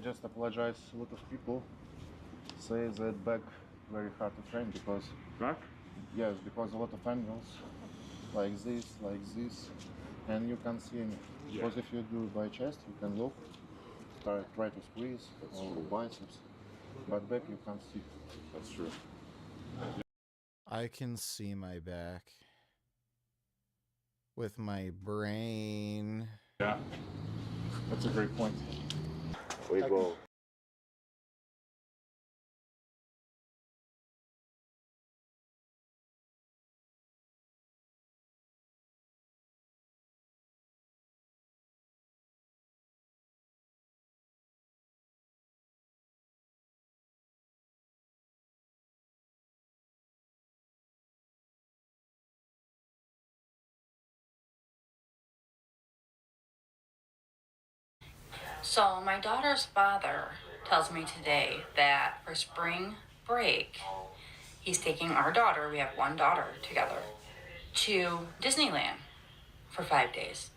just apologize. A lot of people say that back very hard to train because Back? yes, because a lot of angles like this, and you can't see any. Yeah. Because if you do by chest, you can look, try to squeeze or biceps, but back you can't see. That's true. I can see my back with my brain. Yeah, that's a great point. We go. So my daughter's father tells me today that for spring break, he's taking our daughter, we have one daughter together, to Disneyland for 5 days.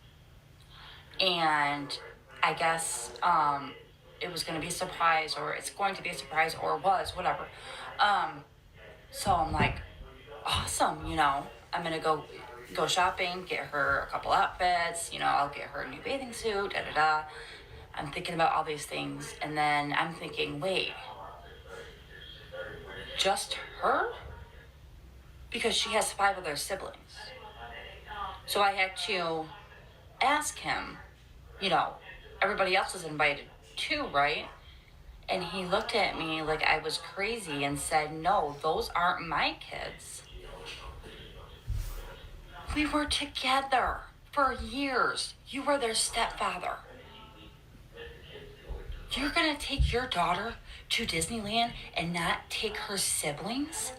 And I guess it was going to be a surprise, or it's going to be a surprise, or was, whatever. So I'm like, awesome, you know, I'm going to go shopping, get her a couple outfits, you know, I'll get her a new bathing suit, da-da-da. I'm thinking about all these things, and then I'm thinking, wait, just her? Because she has 5 other siblings. So I had to ask him, you know, everybody else is invited too, right? And he looked at me like I was crazy and said, no, those aren't my kids. We were together for years. You were their stepfather. You're gonna take your daughter to Disneyland and not take her siblings?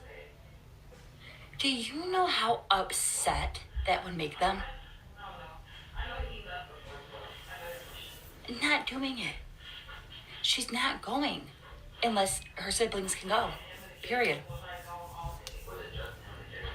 Do you know how upset that would make them? Not doing it. She's not going unless her siblings can go, period.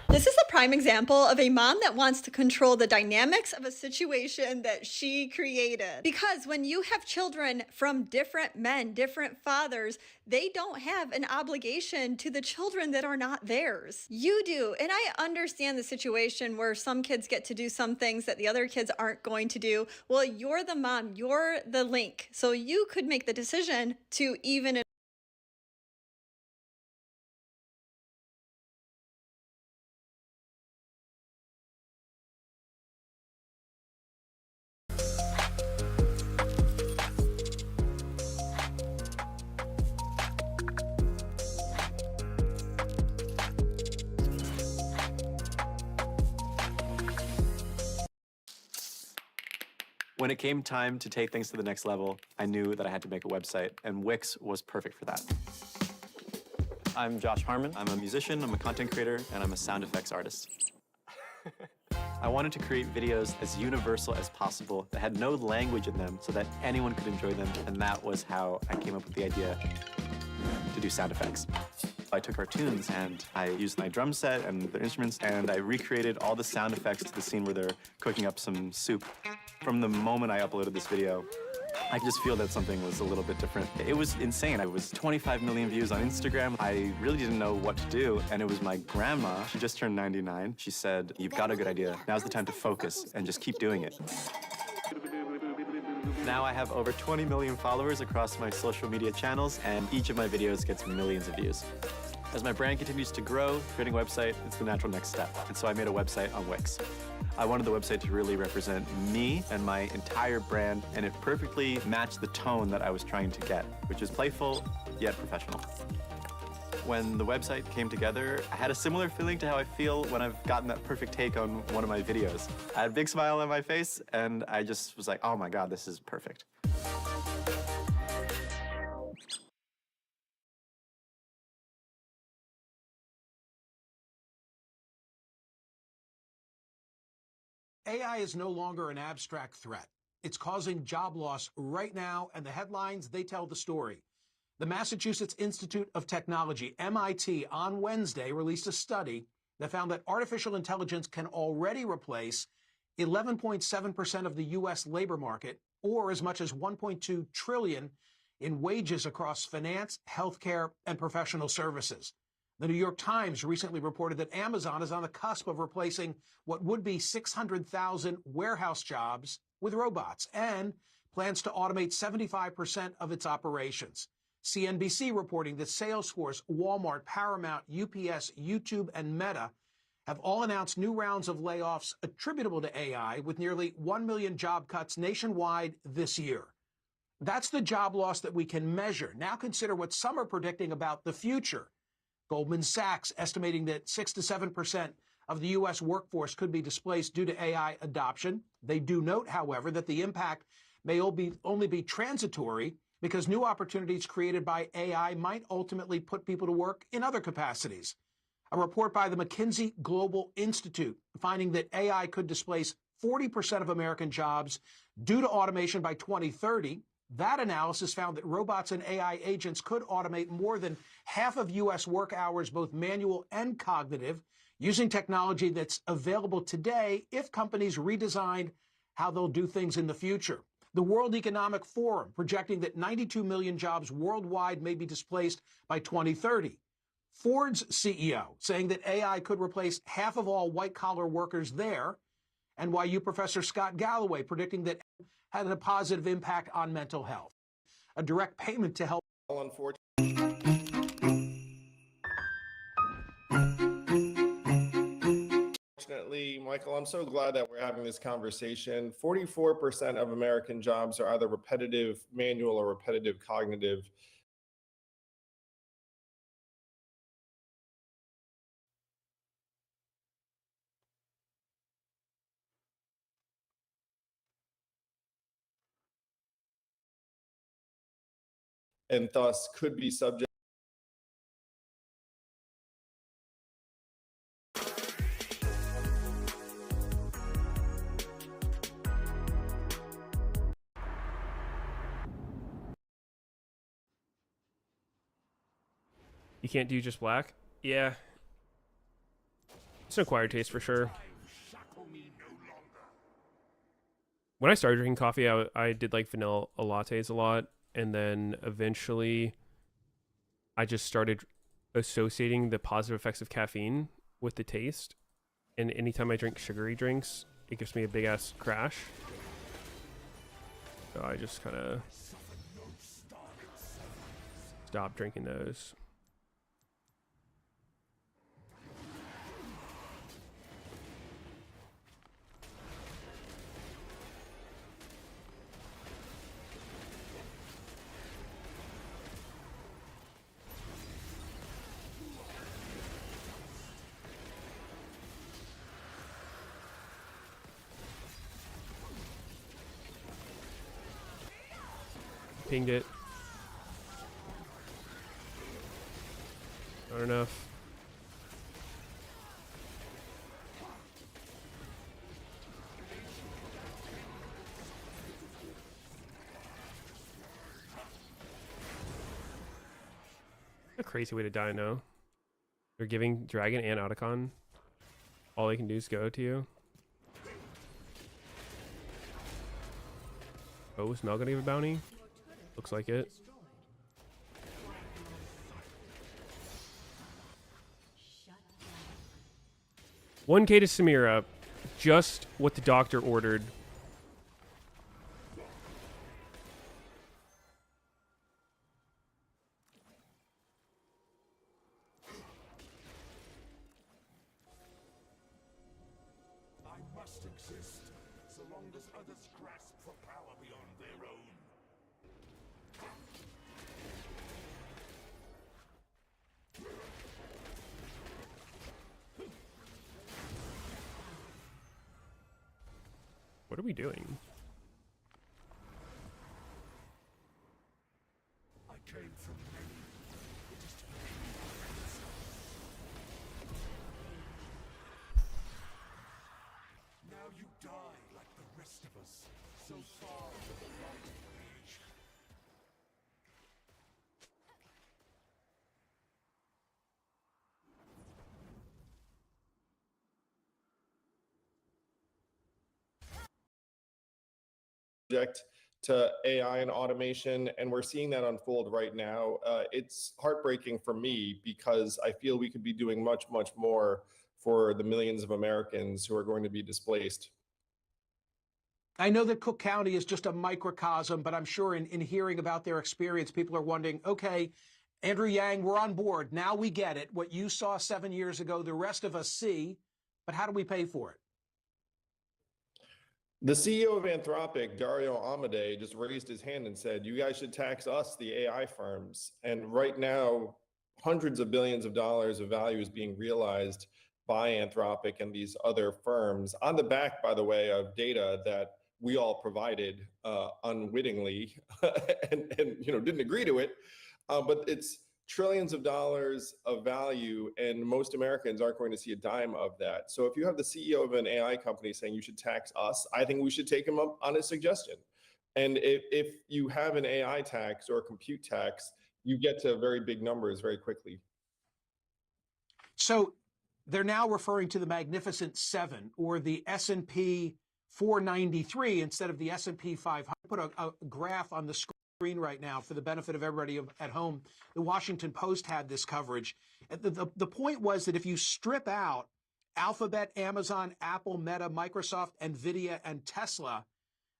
This is a prime example of a mom that wants to control the dynamics of a situation that she created. Because when you have children from different men, different fathers, they don't have an obligation to the children that are not theirs. You do. And I understand the situation where some kids get to do some things that the other kids aren't going to do. Well, you're the mom, you're the link. So you could make the decision to even When it came time to take things to the next level, I knew that I had to make a website, and Wix was perfect for that. I'm Josh Harmon. I'm a musician, I'm a content creator, and I'm a sound effects artist. I wanted to create videos as universal as possible that had no language in them so that anyone could enjoy them, and that was how I came up with the idea to do sound effects. I took our tunes and I used my drum set and the instruments, and I recreated all the sound effects to the scene where they're cooking up some soup. From the moment I uploaded this video, I could just feel that something was a little bit different. It was insane. I was 25 million views on Instagram. I really didn't know what to do, and it was my grandma. She just turned 99. She said, "You've got a good idea. Now's the time to focus and just keep doing it." Now I have over 20 million followers across my social media channels, and each of my videos gets millions of views. As my brand continues to grow, creating a website, it's the natural next step. And so I made a website on Wix. I wanted the website to really represent me and my entire brand, and it perfectly matched the tone that I was trying to get, which is playful, yet professional. When the website came together, I had a similar feeling to how I feel when I've gotten that perfect take on one of my videos. I had a big smile on my face, and I just was like, oh my God, this is perfect. AI is no longer an abstract threat. It's causing job loss right now, and the headlines, they tell the story. The Massachusetts Institute of Technology, MIT, on Wednesday released a study that found that artificial intelligence can already replace 11.7% of the U.S. labor market, or as much as $1.2 trillion in wages across finance, healthcare, and professional services. The New York Times recently reported that Amazon is on the cusp of replacing what would be 600,000 warehouse jobs with robots and plans to automate 75% of its operations. CNBC reporting that Salesforce, Walmart, Paramount, UPS, YouTube, and Meta have all announced new rounds of layoffs attributable to AI, with nearly 1 million job cuts nationwide this year. That's the job loss that we can measure. Now consider what some are predicting about the future. Goldman Sachs estimating that 6 to 7% of the U.S. workforce could be displaced due to AI adoption. They do note, however, that the impact may only be transitory because new opportunities created by AI might ultimately put people to work in other capacities. A report by the McKinsey Global Institute finding that AI could displace 40% of American jobs due to automation by 2030. That analysis found that robots and AI agents could automate more than half of U.S. work hours, both manual and cognitive, using technology that's available today if companies redesigned how they'll do things in the future. The World Economic Forum projecting that 92 million jobs worldwide may be displaced by 2030. Ford's CEO saying that AI could replace half of all white-collar workers there. NYU professor Scott Galloway predicting that had a positive impact on mental health. A direct payment to help. Unfortunately, Michael, I'm so glad that we're having this conversation. 44% of American jobs are either repetitive manual or repetitive cognitive. And thus could be subject. You can't do just black? Yeah. It's an acquired taste for sure. When I started drinking coffee, I did like vanilla lattes a lot. And then eventually I just started associating the positive effects of caffeine with the taste. And anytime I drink sugary drinks, it gives me a big ass crash. So I just kind of stopped drinking those. Pinged it. Not enough. A crazy way to die now. They're giving Dragon and Otacon. All they can do is go to you. Oh, is Mel gonna give a bounty? Looks like it. $1K to Samira. Just what the doctor ordered. I must exist so long as others grasp for power beyond their own. What are we doing? I came from many. It is to be. Now you die like the rest of us, so far from the light of creation. to AI and automation, and we're seeing that unfold right now. It's heartbreaking for me because I feel we could be doing much, much more for the millions of Americans who are going to be displaced. I know that Cook County is just a microcosm, but I'm sure in hearing about their experience, people are wondering, okay, Andrew Yang, we're on board. Now we get it. What you saw 7 years ago, the rest of us see, but how do we pay for it? The CEO of Anthropic, Dario Amodei, just raised his hand and said, you guys should tax us, the AI firms. And right now, hundreds of billions of dollars of value is being realized by Anthropic and these other firms on the back, by the way, of data that we all provided unwittingly and didn't agree to it. But it's trillions of dollars of value, and most Americans aren't going to see a dime of that. So if you have the CEO of an AI company saying you should tax us, I think we should take him up on his suggestion. And if you have an AI tax or a compute tax, you get to very big numbers very quickly. So they're now referring to the Magnificent Seven, or the S&P 493 instead of the S&P 500. Put a graph on the screen right now for the benefit of everybody at home. The Washington Post had this coverage. The point was that if you strip out Alphabet, Amazon, Apple, Meta, Microsoft, Nvidia, and Tesla,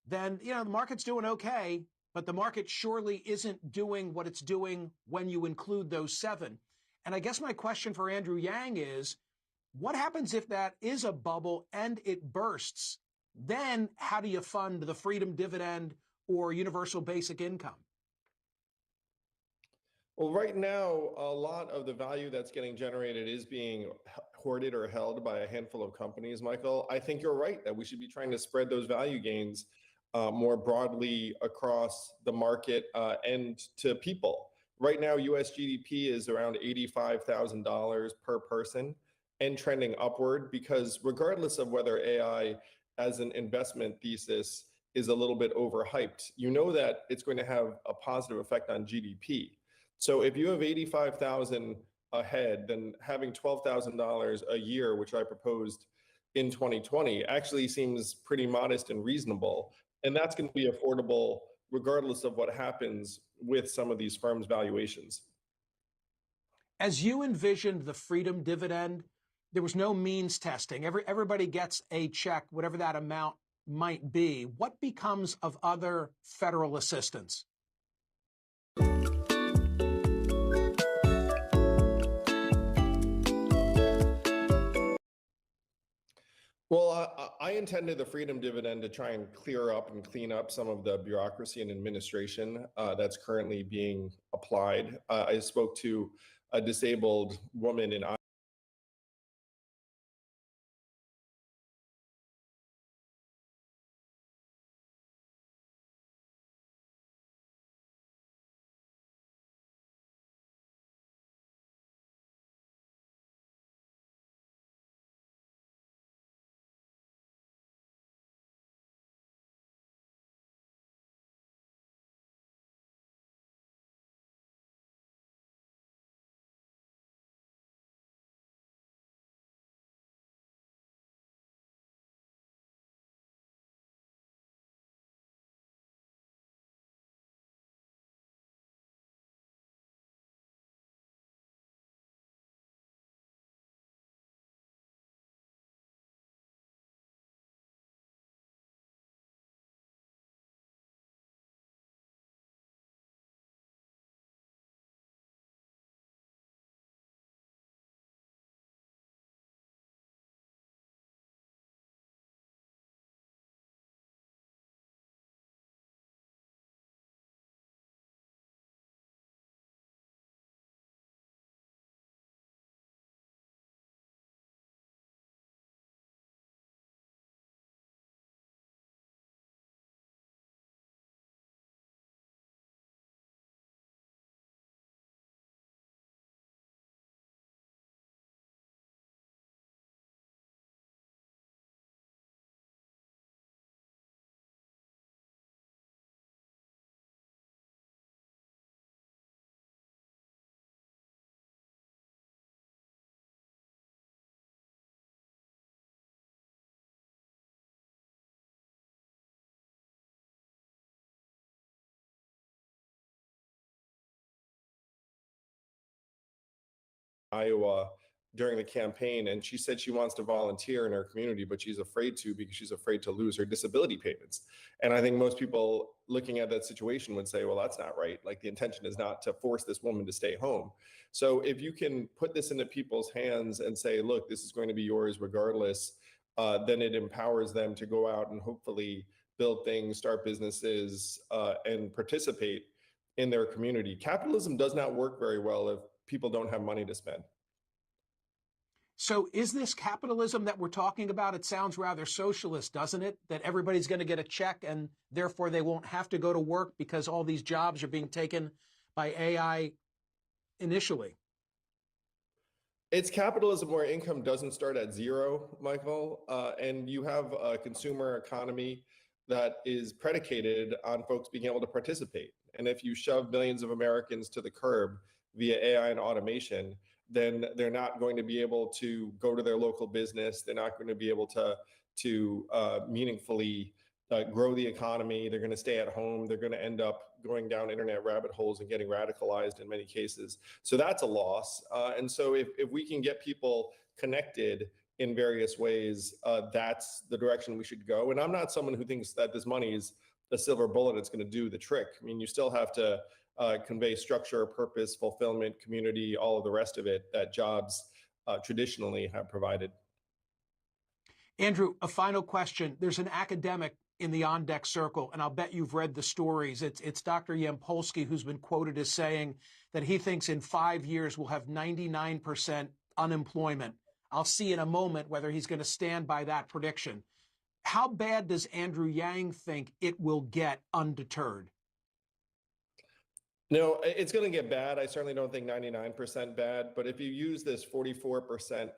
then the market's doing okay, but the market surely isn't doing what it's doing when you include those seven. And I guess my question for Andrew Yang is, what happens if that is a bubble and it bursts? Then how do you fund the freedom dividend or universal basic income? Well, right now, a lot of the value that's getting generated is being hoarded or held by a handful of companies, Michael. I think you're right that we should be trying to spread those value gains more broadly across the market and to people. Right now, US GDP is around $85,000 per person and trending upward, because regardless of whether AI as an investment thesis is a little bit overhyped, you know that it's going to have a positive effect on GDP. So if you have 85,000 ahead, then having $12,000 a year, which I proposed in 2020, actually seems pretty modest and reasonable. And that's going to be affordable regardless of what happens with some of these firms' valuations. As you envisioned the freedom dividend, there was no means testing. Everybody gets a check, whatever that amount might be. What becomes of other federal assistance? Well, I intended the freedom dividend to try and clear up and clean up some of the bureaucracy and administration that's currently being applied. I spoke to a disabled woman in Iowa during the campaign, and she said she wants to volunteer in her community, but she's afraid to because she's afraid to lose her disability payments. And I think most people looking at that situation would say, well, that's not right. Like, the intention is not to force this woman to stay home. So if you can put this into people's hands and say, look, this is going to be yours regardless, then it empowers them to go out and hopefully build things, start businesses, and participate in their community. Capitalism does not work very well if people don't have money to spend. So is this capitalism that we're talking about? It sounds rather socialist, doesn't it? That everybody's going to get a check and therefore they won't have to go to work because all these jobs are being taken by AI initially. It's capitalism where income doesn't start at zero, Michael, and you have a consumer economy that is predicated on folks being able to participate. And if you shove millions of Americans to the curb via AI and automation, then they're not going to be able to go to their local business. They're not going to be able to meaningfully grow the economy. They're going to stay at home. They're going to end up going down internet rabbit holes and getting radicalized in many cases. So that's a loss. And so if we can get people connected in various ways, that's the direction we should go. And I'm not someone who thinks that this money is a silver bullet. It's going to do the trick. I mean, you still have to convey structure, purpose, fulfillment, community, all of the rest of it that jobs traditionally have provided. Andrew, a final question. There's an academic in the On Deck circle, and I'll bet you've read the stories. It's Dr. Yampolsky, who's been quoted as saying that he thinks in 5 years we'll have 99% unemployment. I'll see in a moment whether he's going to stand by that prediction. How bad does Andrew Yang think it will get undeterred? No, it's going to get bad. I certainly don't think 99% bad, but if you use this 44%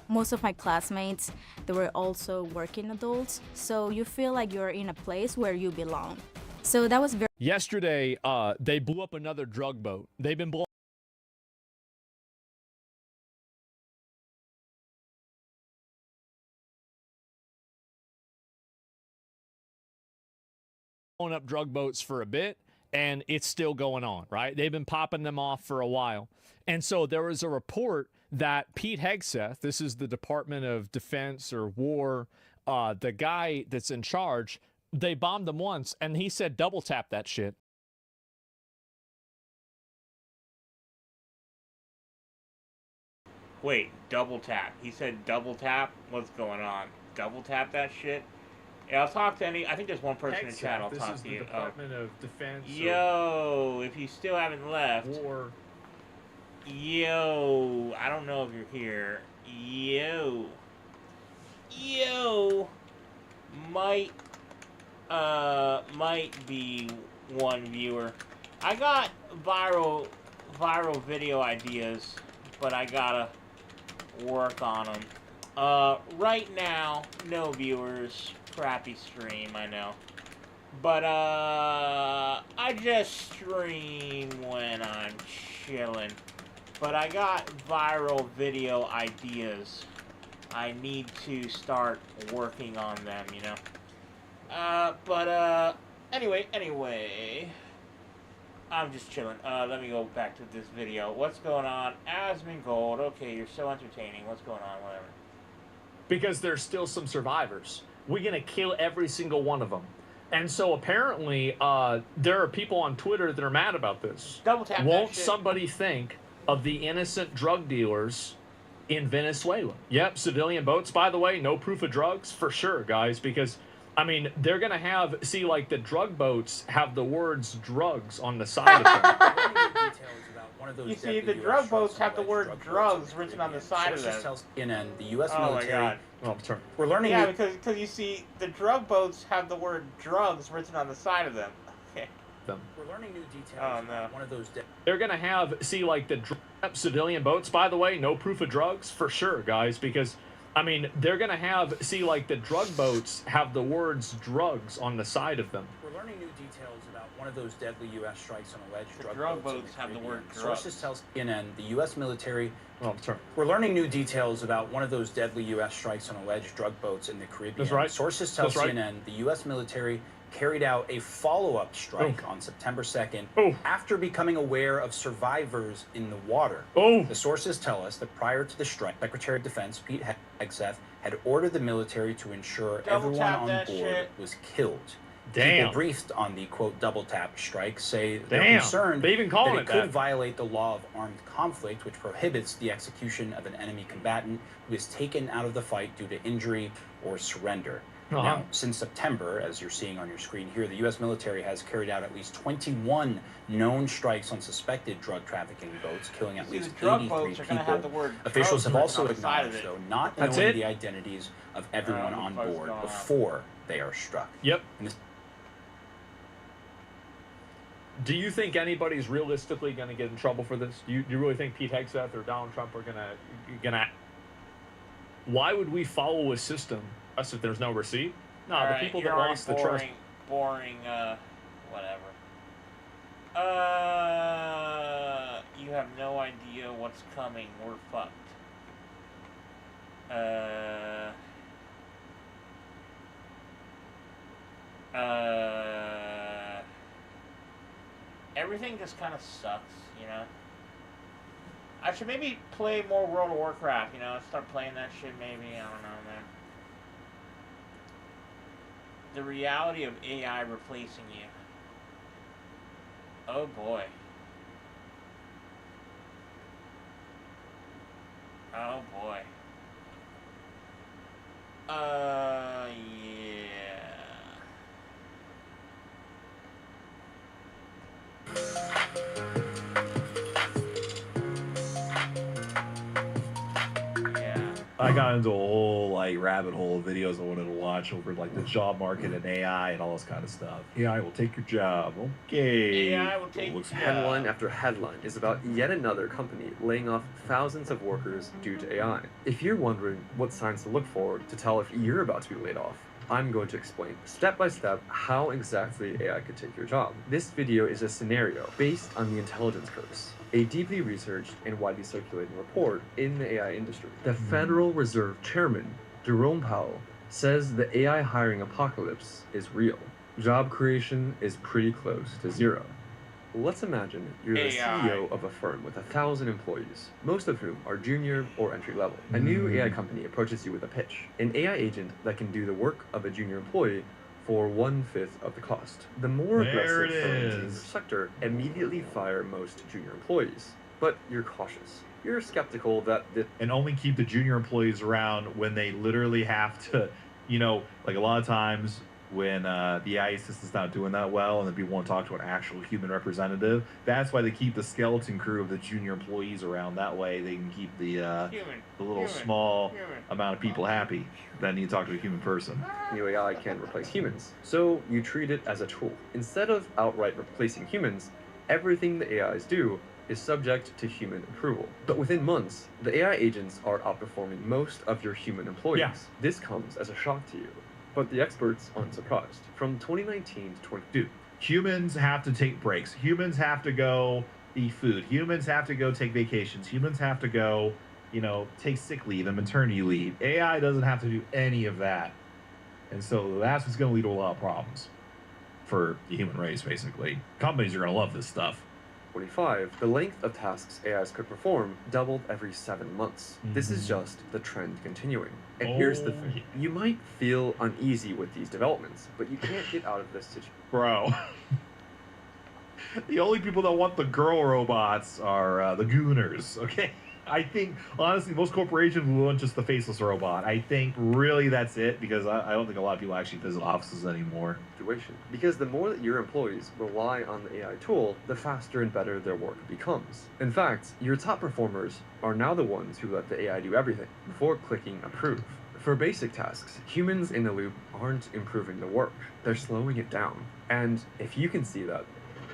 most of my classmates, they were also working adults, so you feel like you're in a place where you belong. So that was very... Yesterday, they blew up another drug boat. They've been blowing up drug boats for a bit, and it's still going on, right? They've been popping them off for a while. And so there was a report that Pete Hegseth, this is the Department of Defense or War, the guy that's in charge, they bombed them once, and he said double tap that shit. Wait, double tap. He said double tap? What's going on? Double tap that shit? Yeah, I'll talk to I think there's one person in chat I'll talk to you. This is the Department of Defense. Yo, if you still haven't left. War. Yo, I don't know if you're here. Yo, might be one viewer. I got viral video ideas, but I gotta work on them. Right now, no viewers. Crappy stream, I know. But, I just stream when I'm chilling. But I got viral video ideas. I need to start working on them, you know. Anyway. I'm just chilling. Let me go back to this video. What's going on? Asmongold. Okay, you're so entertaining. What's going on? Whatever. Because there's still some survivors. We're going to kill every single one of them. And so apparently, there are people on Twitter that are mad about this. Double tap Won't that shit. somebody think of the innocent drug dealers in Venezuela? Yep, civilian boats, by the way, no proof of drugs, for sure, guys, because, I mean, they're going to have, see, like, the drug boats have the words drugs on the side of them. You see, the drug boats have the word drugs written on the side of them. CNN, the U.S. Oh my military. God. We're learning. Yeah, because you see, the drug boats have the word drugs written on the side of them. Okay. We're learning new details. Oh no. One of those. They're gonna have like the civilian boats. By the way, no proof of drugs for sure, guys, because I mean they're gonna have like the drug boats have the words drugs on the side of them. We're learning new details about one of those deadly U.S. strikes on alleged drug boats have the word drugs. Sources tell CNN, the U.S. military. We're learning new details about one of those deadly U.S. strikes on alleged drug boats in the Caribbean. That's right. Sources tell CNN the U.S. military carried out a follow-up strike on September 2nd after becoming aware of survivors in the water. The sources tell us that prior to the strike, Secretary of Defense Pete Hegseth had ordered the military to ensure everyone on board was killed. People briefed on the, quote, double tap strike say they're concerned that it could violate the law of armed conflict, which prohibits the execution of an enemy combatant who is taken out of the fight due to injury or surrender. Now, since September, as you're seeing on your screen here, the U.S. military has carried out at least 21 known strikes on suspected drug trafficking boats, killing at least 83 people. Officials have also acknowledged, though, not knowing the identities of everyone on board before they are struck. Yep. Do you think anybody's realistically going to get in trouble for this? Do you really think Pete Hegseth or Donald Trump are gonna? Why would we follow a system if there's no receipt? No, the people that lost the trust. Boring, whatever. You have no idea what's coming. We're fucked. Everything just kind of sucks, you know? I should maybe play more World of Warcraft, you know? Start playing that shit maybe, I don't know, man. The reality of AI replacing you. Oh boy. Oh boy. Yeah. I got into a whole like rabbit hole of videos I wanted to watch over like the job market and AI and all this kind of stuff. AI will take your job. Okay. AI will take your job. Headline after headline is about yet another company laying off thousands of workers due to AI. If you're wondering what signs to look for to tell if you're about to be laid off, I'm going to explain step by step how exactly AI could take your job. This video is a scenario based on the intelligence curse, a deeply researched and widely circulating report in the AI industry. The Federal Reserve Chairman, Jerome Powell, says the AI hiring apocalypse is real. Job creation is pretty close to zero. Let's imagine you're the CEO of a firm with 1,000 employees, most of whom are junior or entry level. A new AI company approaches you with a pitch, an AI agent that can do the work of a junior employee for 1/5 of the cost. The more aggressive firms in the sector immediately fire most junior employees, but you're cautious. You're skeptical that and only keep the junior employees around when they literally have to, you know, like a lot of times when the AI system's not doing that well and then people want to talk to an actual human representative, that's why they keep the skeleton crew of the junior employees around. That way they can keep the little small amount of people happy that need to talk to a human person. New AI can't replace humans, so you treat it as a tool. Instead of outright replacing humans, everything the AIs do is subject to human approval. But within months, the AI agents are outperforming most of your human employees. Yeah. This comes as a shock to you, but the experts aren't surprised. From 2019 to 2022, humans have to take breaks. Humans have to go eat food. Humans have to go take vacations. Humans have to go, you know, take sick leave and maternity leave. AI doesn't have to do any of that. And so that's what's going to lead to a lot of problems for the human race, basically. Companies are going to love this stuff. 25, the length of tasks AIs could perform doubled every 7 months. This is just the trend continuing. And here's the thing. You might feel uneasy with these developments, but you can't get out of this situation. Bro. The only people that want the girl robots are the gooners, okay? I think, honestly, most corporations will want just the faceless robot. I think really that's it, because I don't think a lot of people actually visit offices anymore. Because the more that your employees rely on the AI tool, the faster and better their work becomes. In fact, your top performers are now the ones who let the AI do everything before clicking approve. For basic tasks, humans in the loop aren't improving the work, they're slowing it down. And if you can see that,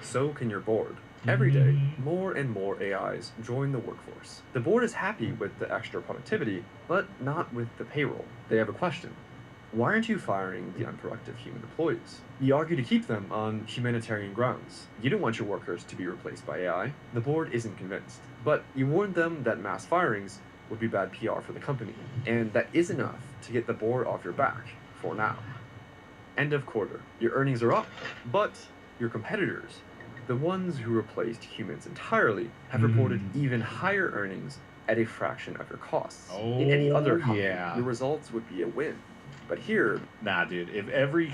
so can your board. Every day, more and more AIs join the workforce. The board is happy with the extra productivity, but not with the payroll. They have a question. Why aren't you firing the unproductive human employees? You argue to keep them on humanitarian grounds. You don't want your workers to be replaced by AI. The board isn't convinced. But you warned them that mass firings would be bad PR for the company, and that is enough to get the board off your back, for now. End of quarter. Your earnings are up, but your competitors, the ones who replaced humans entirely, have reported even higher earnings at a fraction of your costs. In any other company, your results would be a win. But here, nah, dude. If every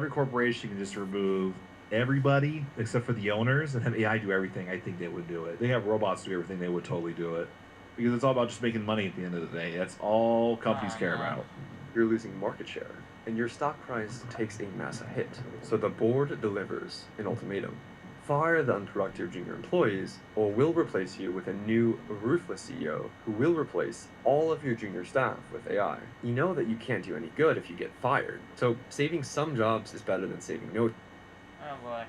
corporation can just remove everybody except for the owners and have AI do everything, I think they would do it. They have robots do everything, they would totally do it, because it's all about just making money at the end of the day. That's all companies care about. You're losing market share, and your stock price takes a massive hit. So the board delivers an ultimatum. Fire the unproductive junior employees, or we'll replace you with a new, ruthless CEO who will replace all of your junior staff with AI. You know that you can't do any good if you get fired, so saving some jobs is better than saving no. Oh boy.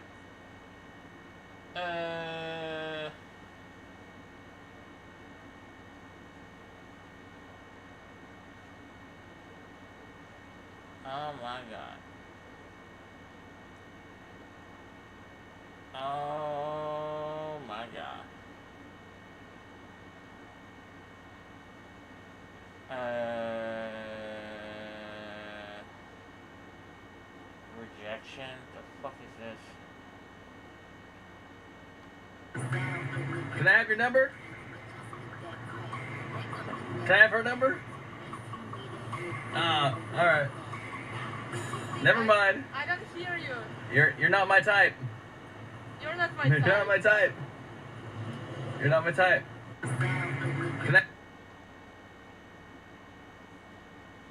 Oh my god. Oh my god. Rejection? The fuck is this? Can I have your number? Can I have her number? Alright. Never mind. I don't hear you. You're not my type. You're not my You're type. not my type. You're not my type. Can I?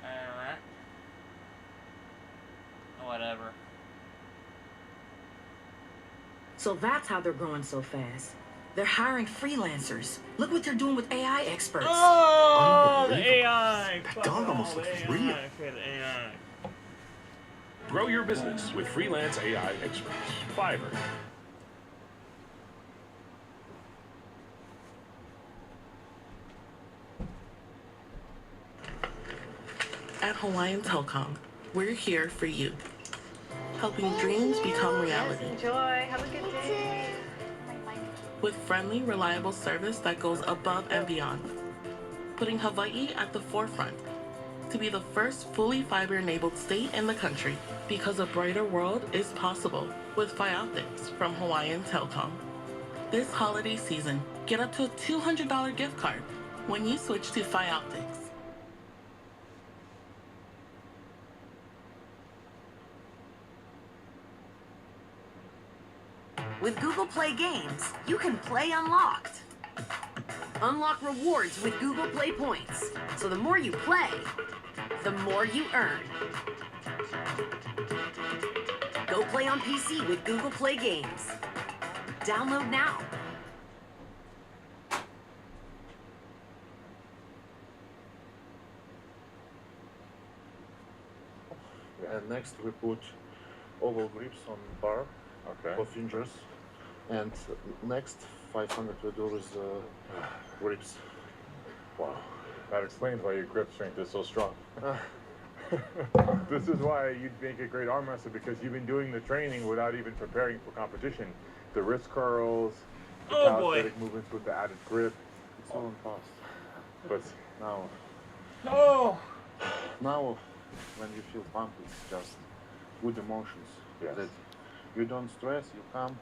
Alright. Whatever. So that's how they're growing so fast. They're hiring freelancers. Look what they're doing with AI experts. Oh, the AI! That dog almost looks real. AI. Grow your business with freelance AI experts. Fiverr. At Hawaiian Telecom, we're here for you, helping dreams become reality. Enjoy. Have a good day. With friendly, reliable service that goes above and beyond, putting Hawaii at the forefront to be the first fully fiber-enabled state in the country, because a brighter world is possible with Fi Optics from Hawaiian Telecom. This holiday season, get up to a $200 gift card when you switch to Fi Optics. With Google Play Games, you can play unlocked. Unlock rewards with Google Play Points. So the more you play, the more you earn. Go play on PC with Google Play Games. Download now. And next we put oval grips on bar for fingers. And next 500 we do with grips. Wow, that explains why your grip strength is so strong. This is why you'd make a great arm wrestler, because you've been doing the training without even preparing for competition. The wrist curls, the calisthenic movements with the added grip. It's all in past. But now, now when you feel pumped, it's just good emotions. Yes. That you don't stress, you calm.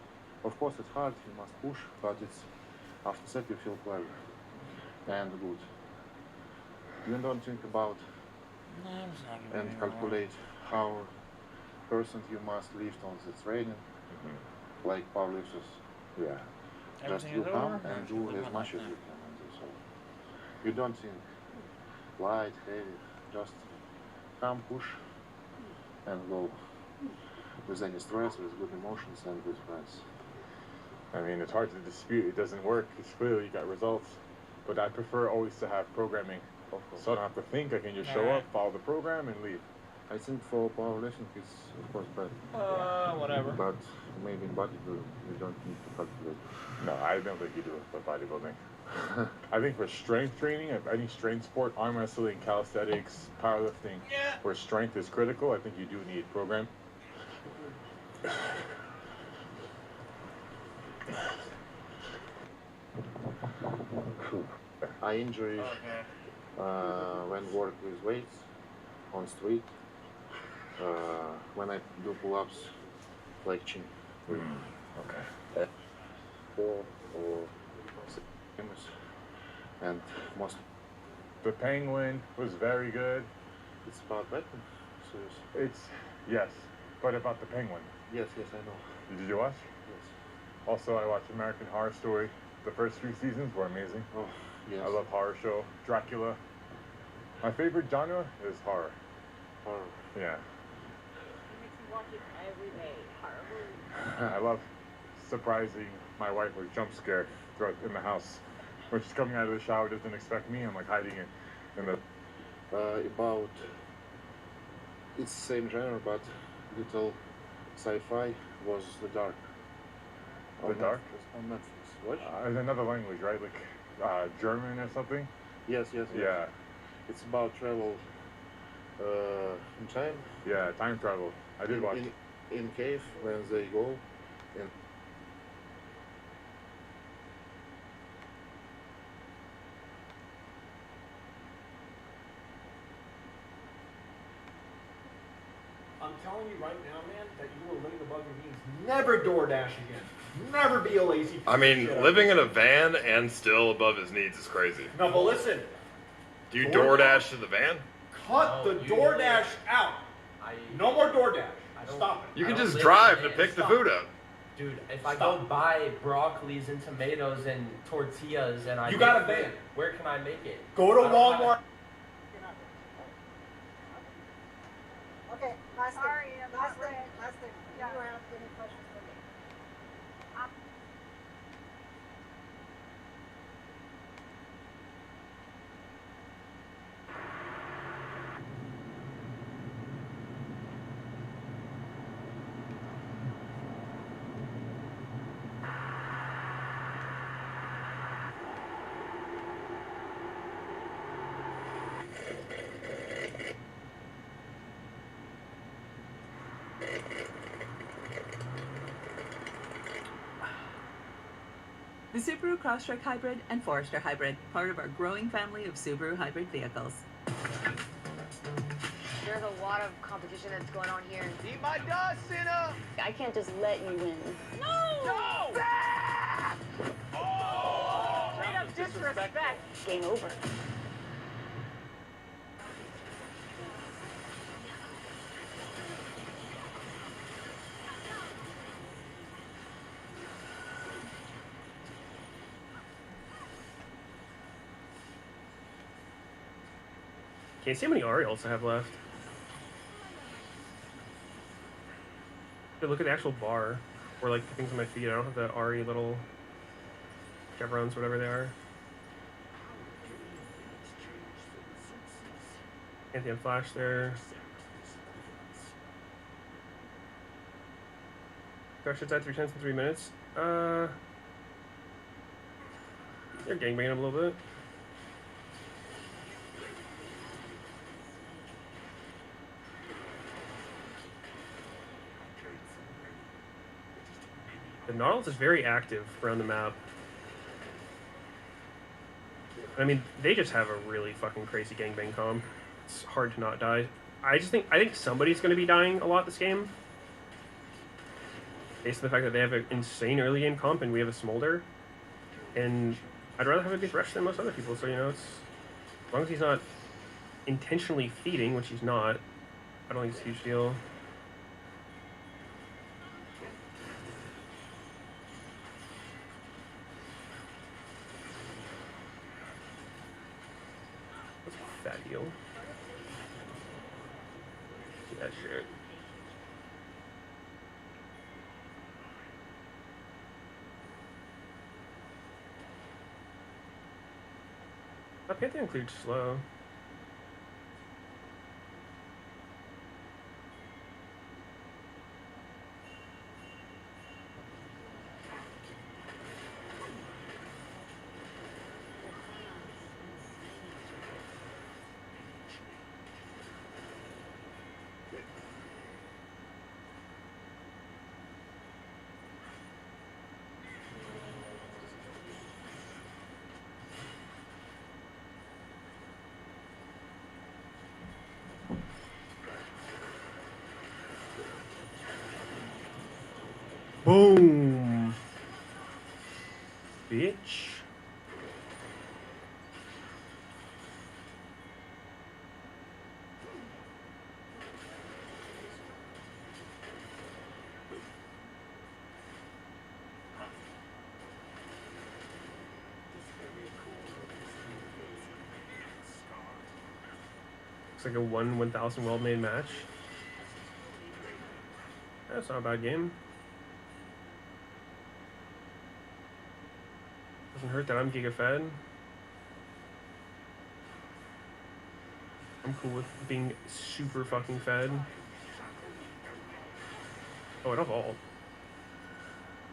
Of course it's hard, you must push, but it's after that you feel pleasure and good. You don't think about and calculate how percent you must lift on the training, like powerlifters. Yeah. Just Everything you is come over? and do as much as you can, and that's all. You don't think light, heavy, just come, push, and go with any stress, with good emotions, and with friends. I mean, it's hard to dispute. It doesn't work. It's clear you got results. But I prefer always to have programming. So I don't have to think. I can just show up, follow the program, and leave. I think for powerlifting it's of course better. Whatever. But maybe in bodybuilding you don't need to calculate. No, I don't think you do it for bodybuilding. I think for strength training, any strength sport, arm wrestling, calisthenics, powerlifting, where strength is critical, I think you do need program. I enjoy when work with weights on street. When I do pull-ups like chin. Okay. 4 or 6 times. And most. The Penguin was very good. It's about Batman. Seriously. It's yes, but about the Penguin. Yes, I know. Did you watch? Yes. Also, I watched American Horror Story. The first 3 seasons were amazing. Oh, yes. I love horror show. Dracula. My favorite genre is horror. Horror. Yeah. Makes me watch it every day. Horror. I love surprising my wife with jump scare throughout in the house. When she's coming out of the shower, doesn't expect me. I'm like hiding it in the. About. It's the same genre, but little sci-fi was The Dark. The Dark? On Netflix. Watch? It's another language, right? Like German or something? Yes. Yeah. It's about travel in time. Yeah, time travel. I did watch. In cave when they go. I'm telling you right now, man, that you are living above your means. Never DoorDash again. Never be a lazy piece I mean, of shit. living in a van and still above his needs is crazy. No, but listen. Do you DoorDash to the van? Cut the DoorDash out. No more DoorDash. Stop it. You can just drive to pick the food up. Dude, if I go buy broccolis and tomatoes and tortillas and I You got make a food, van. where can I make it? Go to I don't have- Walmart. Okay, last thing. Sorry, last thing. You don't have any questions for me. The Subaru Crosstrek Hybrid and Forester Hybrid, part of our growing family of Subaru hybrid vehicles. There's a lot of competition that's going on here. Eat my dust, Sina! I can't just let you win. No! No! Oh! Straight up disrespect. Game over. Can't see how many Ariels I have left. But look at the actual bar, or like the things on my feet. I don't have the Ari little chevrons, whatever they are. Anti on flash there. Crush attack 3 times in 3 minutes. They're gangbanging him a little bit. The Nautilus is very active around the map. I mean, they just have a really fucking crazy gangbang comp. It's hard to not die. I think somebody's going to be dying a lot this game. Based on the fact that they have an insane early game comp and we have a Smolder. And I'd rather have it be Thresh than most other people, so, you know, it's... As long as he's not intentionally feeding, which he's not, I don't think it's a huge deal. patio. See that shit. That Pantheon cleared slow. Boom! Bitch. Looks like a 1,000 well-made match. That's not a bad game. Doesn't hurt that I'm Giga Fed. I'm cool with being super fucking fed. Oh, I don't vault.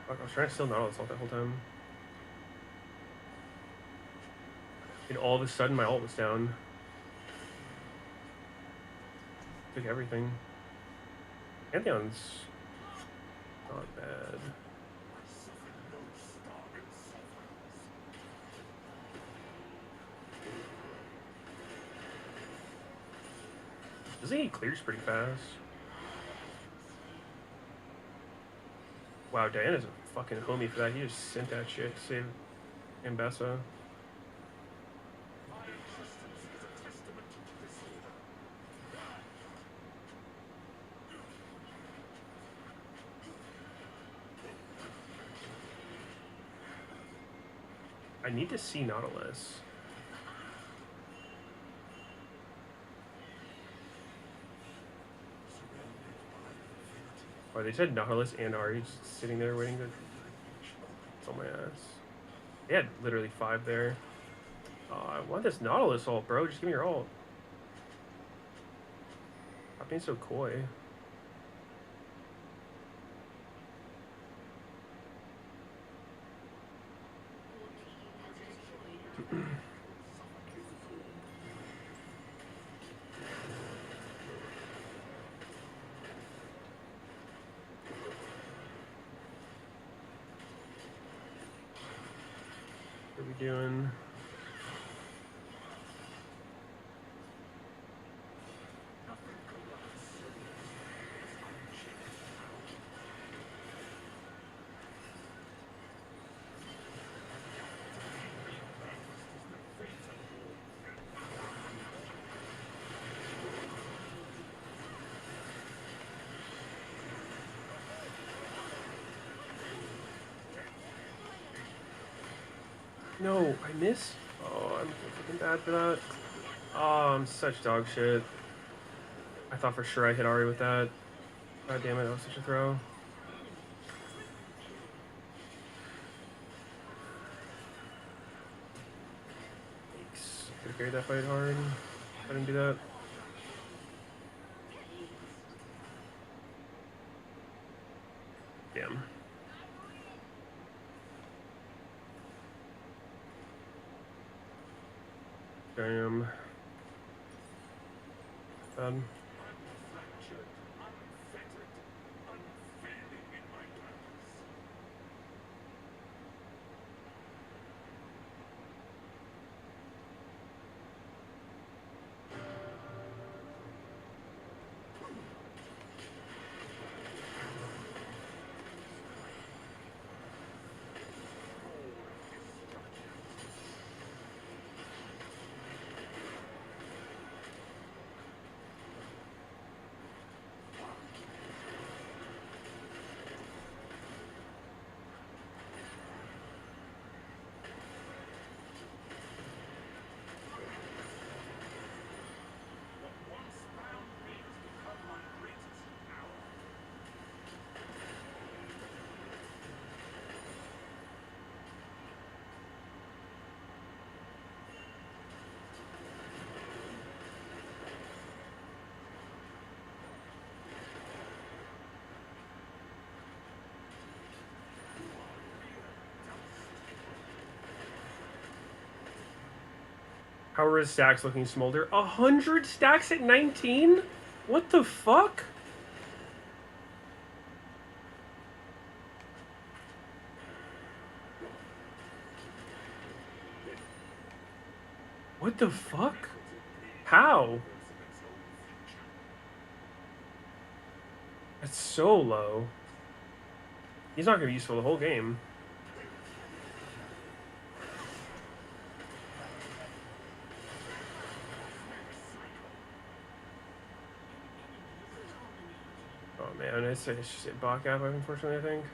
Fuck, I was trying to steal Nautilus ult that whole time. And all of a sudden my ult was down. Took everything. Pantheon's not bad. I think he clears pretty fast. Wow, Diana's a fucking homie for that. He just sent that shit to save Ambessa. I need to see Nautilus. Oh, they said Nautilus and Ari just sitting there waiting to... It's on my ass. They had literally 5 there. Oh, I want this Nautilus ult, bro. Just give me your ult. Stop being so coy. What are we doing? No, I miss. Oh, I'm fucking bad for that. Oh, I'm such dog shit. I thought for sure I hit Ari with that. God damn it, that was such a throw. Thanks. Could have carried that fight hard. I didn't do that. Damn. Damn. How are his stacks looking, Smolder? 100 stacks at 19? What the fuck? What the fuck? How? That's so low. He's not going to be useful the whole game. Oh man, it's just a bot gap, unfortunately, I think.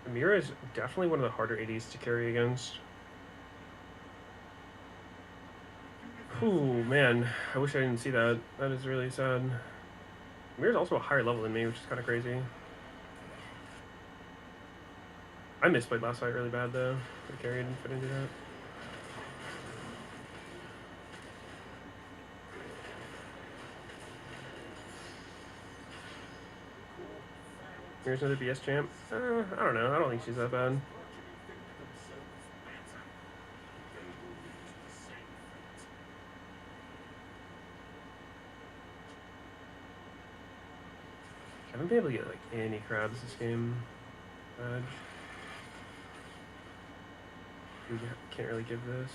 Amira is definitely one of the harder ADs to carry against. Ooh, man. I wish I didn't see that. That is really sad. Amira's also a higher level than me, which is kind of crazy. I misplayed last fight really bad, though. Could have carried if I didn't do that. Here's another BS champ. I don't know. I don't think she's that bad. I haven't been able to get like any crabs this game. We can't really give this.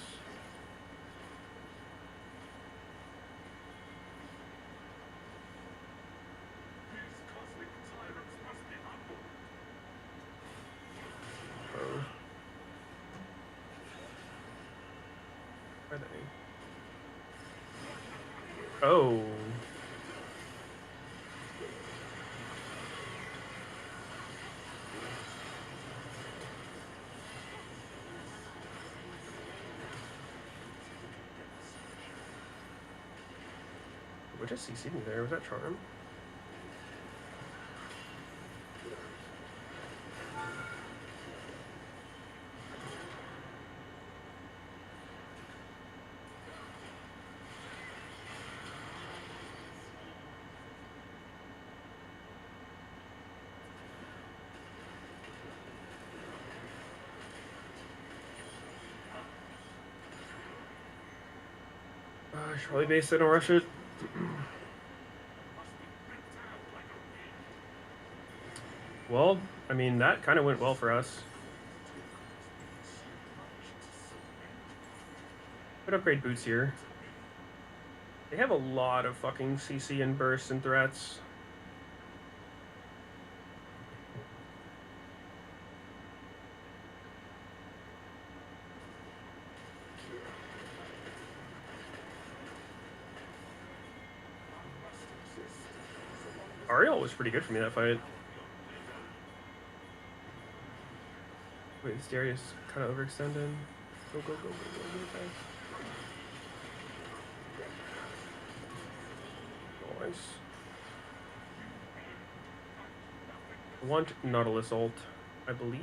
Oh. Where are they? Oh. What just CC'd me there? Was that Charm? I should probably base it and rush it. Well, I mean, that kind of went well for us. Could upgrade boots here. They have a lot of fucking CC and bursts and threats. Ariel was pretty good for me that fight. Wait, this Darius kind of overextended. Go, go, go, go, go, guys. Nice. I want Nautilus ult, I believe.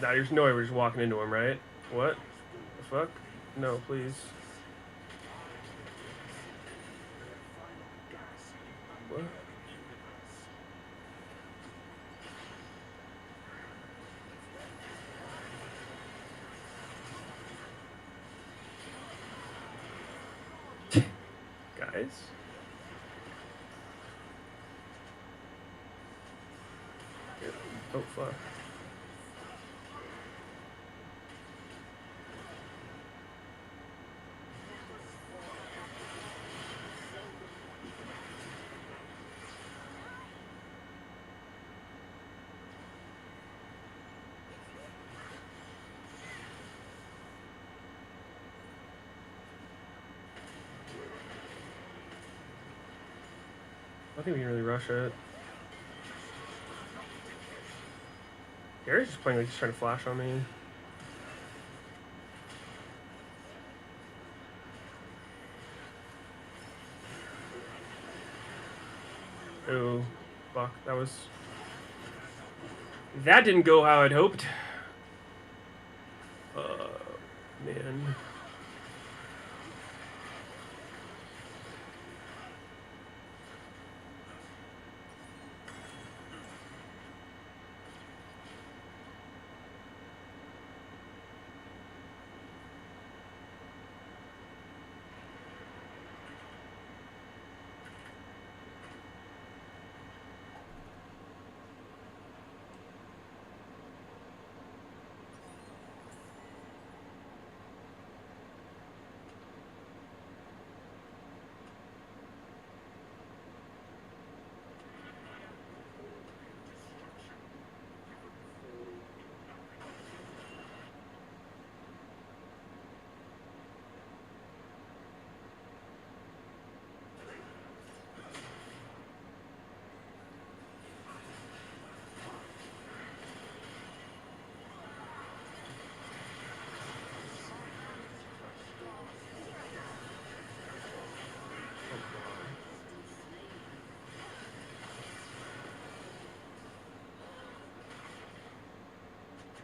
Nah, there's no way we're just walking into him, right? What? The fuck? No, please. What? Guys? Oh, fuck. I think we can really rush it. Gary's just playing like he's trying to flash on me. Oh, fuck. That didn't go how I'd hoped. man.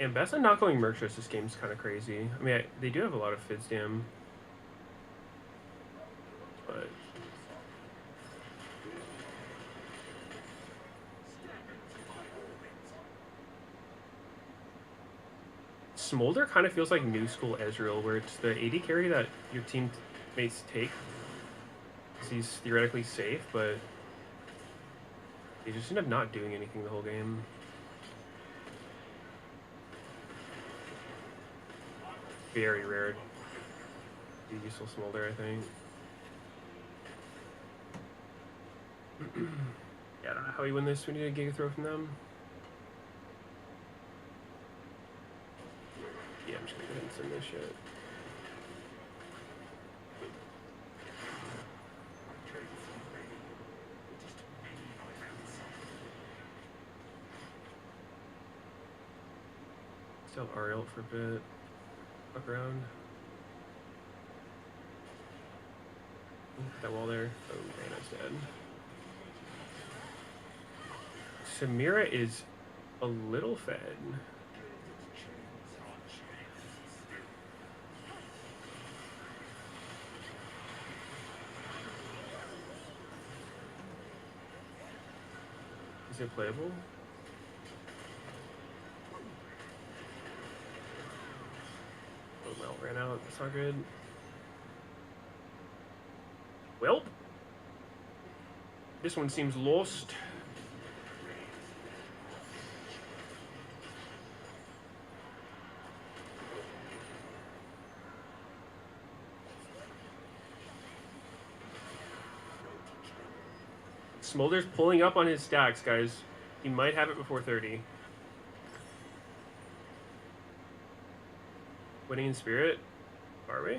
And Best on not going Merchus this game's kind of crazy. I mean, they do have a lot of Fizdam. But... Smolder kind of feels like new school Ezreal, where it's the AD carry that your teammates take. He's theoretically safe, but they just end up not doing anything the whole game. Very rare. Useful Smolder, I think. Yeah, I don't know how we win this. We need a Giga Throw from them. Yeah, I'm just gonna go ahead and send this shit. Still have Ariel for a bit. Fuck around. That wall there. Oh, Reyna's dead. Samira is a little fed. Is it playable? Oh, well, ran out. That's not good. Well, this one seems lost. Smolder's pulling up on his stacks, guys. He might have it before 30. Winning in spirit? Are we?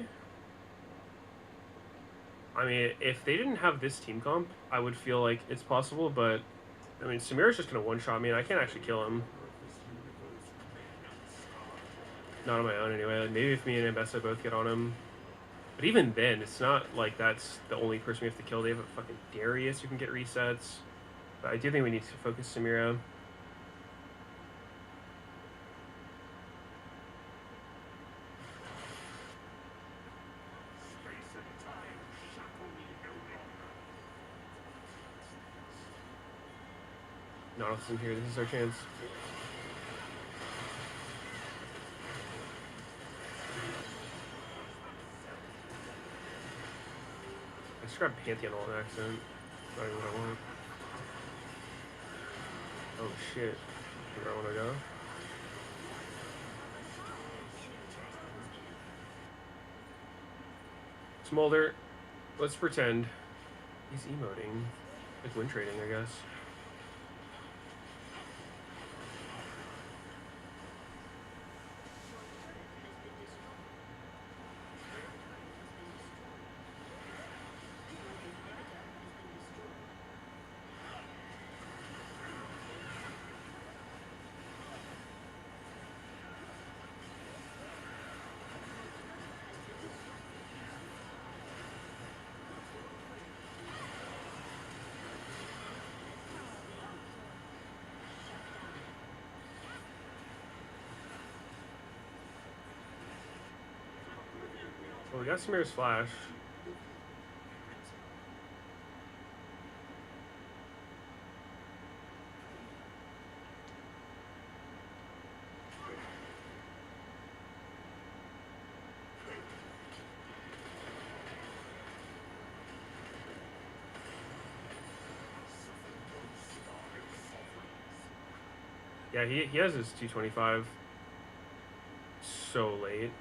I mean, if they didn't have this team comp, I would feel like it's possible, but I mean, Samira's just gonna one-shot me, and I can't actually kill him. Not on my own, anyway. Like, maybe if me and Ambessa both get on him. But even then, it's not like that's the only person we have to kill. They have a fucking Darius who can get resets. But I do think we need to focus Samira. Nautilus in here. This is our chance. I just grabbed Pantheon all in accident. Not even what I want. Oh shit. Where I want to go? Smolder, let's pretend he's emoting. Like win trading, I guess. we got Samir's flash. Yeah, he has his 225 so late.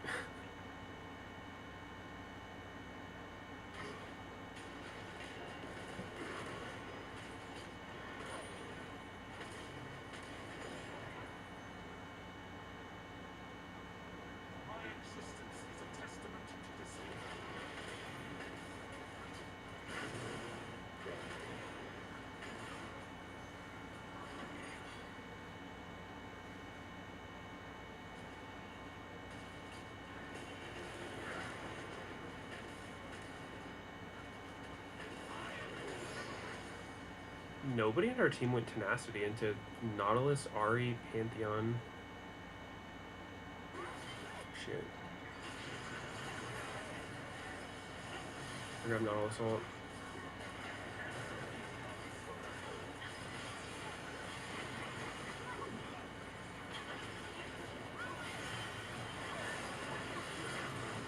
Nobody on our team went Tenacity into Nautilus, Ari, Pantheon. Shit. I grab Nautilus ult.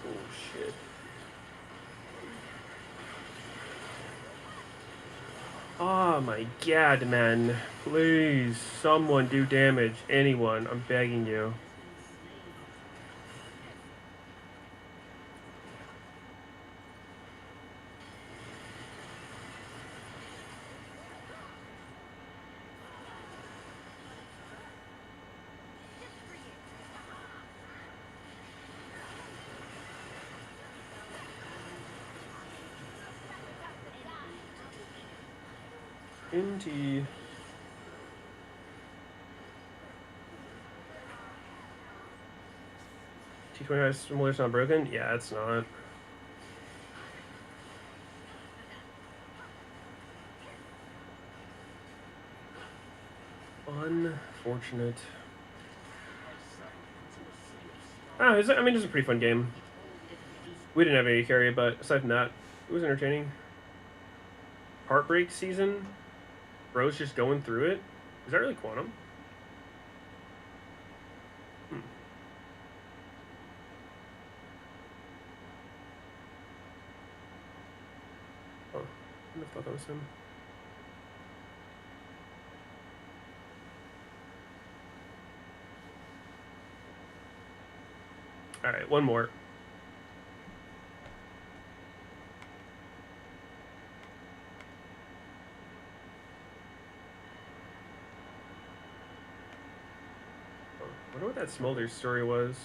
Oh shit. Oh my god, man. Please, someone do damage. Anyone, I'm begging you. Inty. T25 similar's not broken? Yeah, it's not. Unfortunate. I mean, it's a pretty fun game. We didn't have any carry, but aside from that, it was entertaining. Heartbreak season? Bro's just going through it? Is that really Quantum? Oh, I wouldn't have thought that was him. Alright, one more. I wonder what that Smolder story was.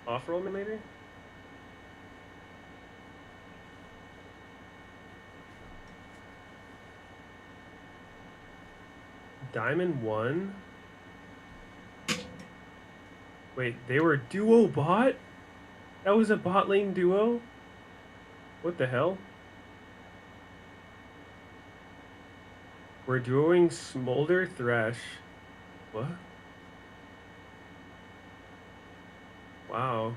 Off-roll, maybe? Diamond 1? Wait, they were duo bot? That was a bot lane duo? What the hell? We're duoing Smolder Thresh. What? Wow.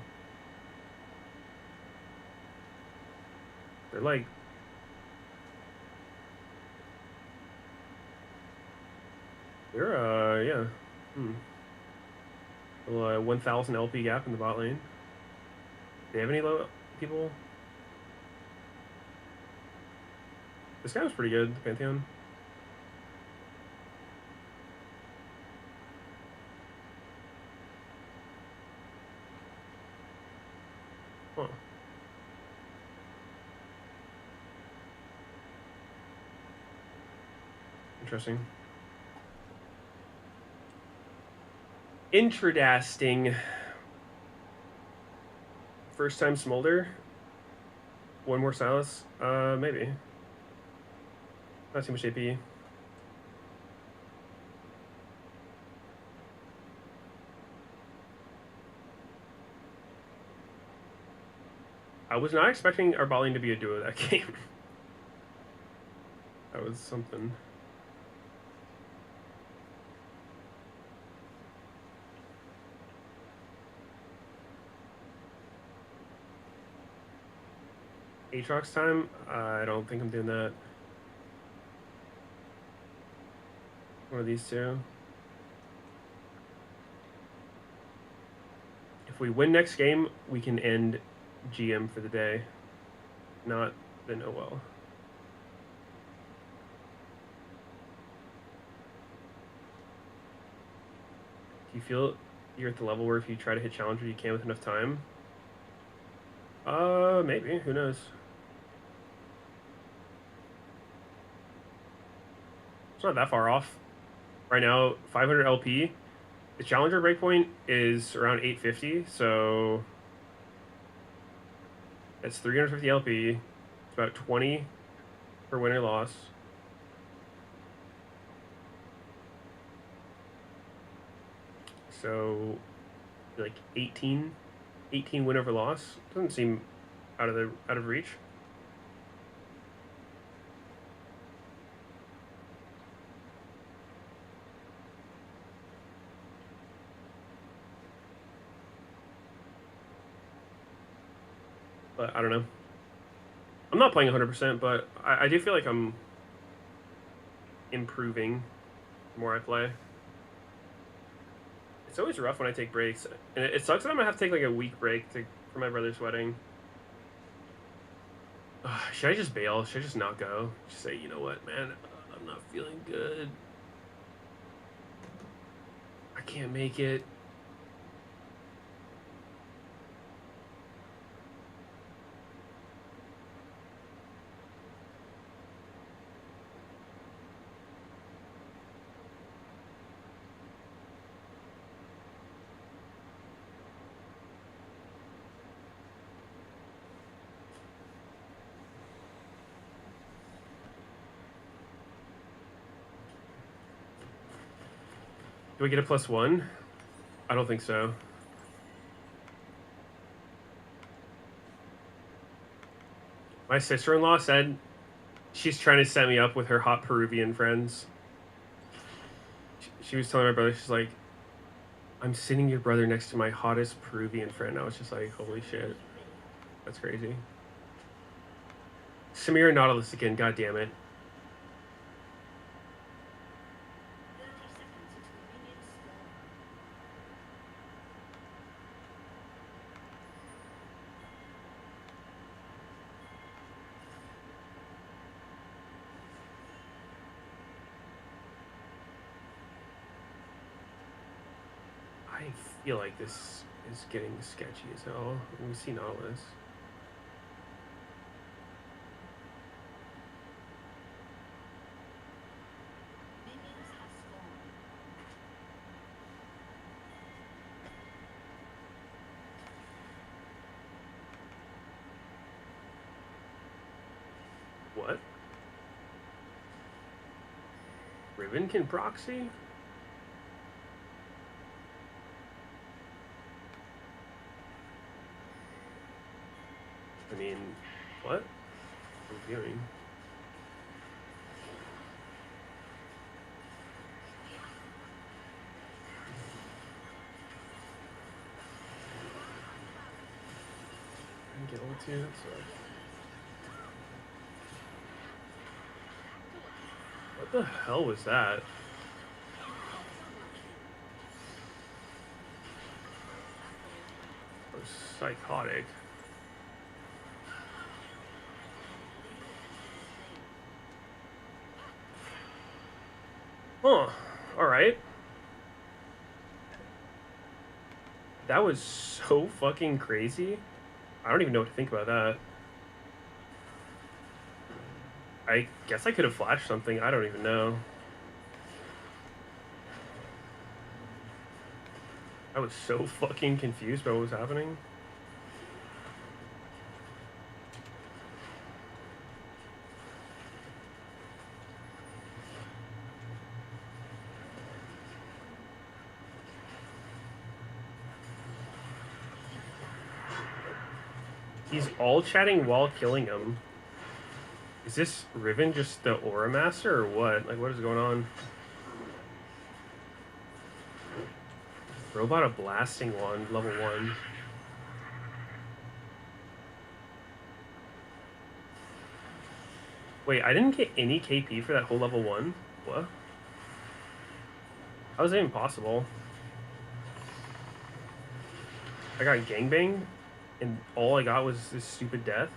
They're like... They're, yeah. A little, 1,000 LP gap in the bot lane. Do they have any low people? This guy was pretty good, the Pantheon. Huh. Interesting. Intradasting. First time Smolder. One more Silas. Maybe. Not too much AP. I was not expecting our bot lane to be a duo that game. That was something. Aatrox time? I don't think I'm doing that. One of these two. If we win next game, we can end GM for the day. Not, then oh well. Do you feel you're at the level where if you try to hit Challenger, you can with enough time? Maybe. Who knows? It's not that far off. Right now, 500 LP. The Challenger breakpoint is around 850, so that's 350 LP. It's about 20 per win or loss. So, like 18 win over loss doesn't seem out of reach. But I don't know. I'm not playing 100%, but I do feel like I'm improving the more I play. It's always rough when I take breaks, and it sucks that I'm gonna have to take like a week break for my brother's wedding. Should I just bail? Should I just not go? Just say, you know what, man, I'm not feeling good. I can't make it. Do I get a +1? I don't think so. My sister-in-law said she's trying to set me up with her hot Peruvian friends. She was telling my brother, she's like, I'm sitting your brother next to my hottest Peruvian friend. I was just like, holy shit. That's crazy. Samira Nautilus again, god damn it. I feel like this is getting sketchy as hell. Let me see Nautilus. What? Riven can proxy? I mean, what? I'm viewing. I get ult too, so. What the hell was that? That was psychotic. Huh. Alright. That was so fucking crazy. I don't even know what to think about that. I guess I could have flashed something. I don't even know. I was so fucking confused by what was happening. He's all chatting while killing him. Is this Riven just the Aura Master or what? Like, what is going on? Robot a blasting wand, level 1. Wait, I didn't get any KP for that whole level 1? What? How is that even possible? I got gangbanged, and all I got was this stupid death?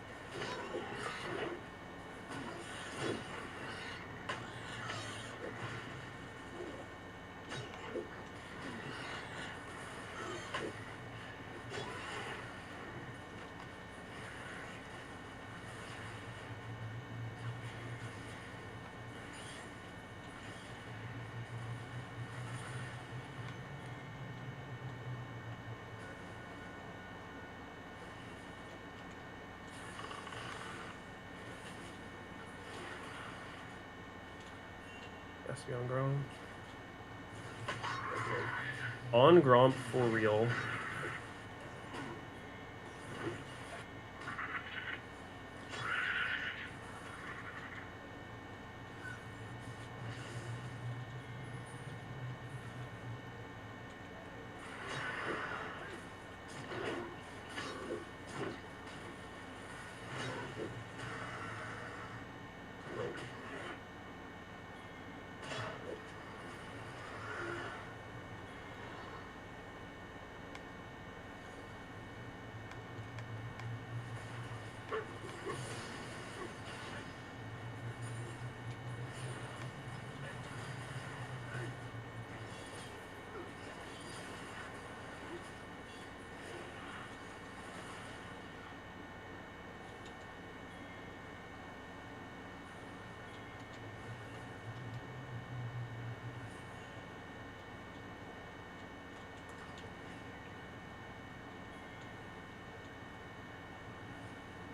Has to be on Gromp. On Gromp for real.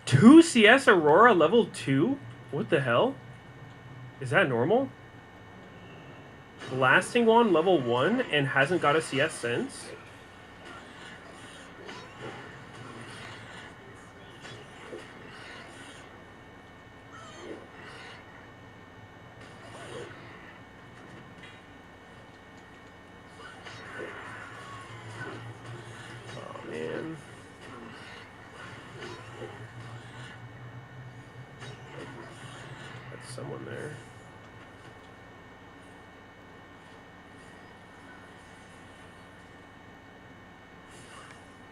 Two CS Aurora level 2? What the hell? Is that normal? Blasting Wand level 1 and hasn't got a CS since? Oh man. That's someone there.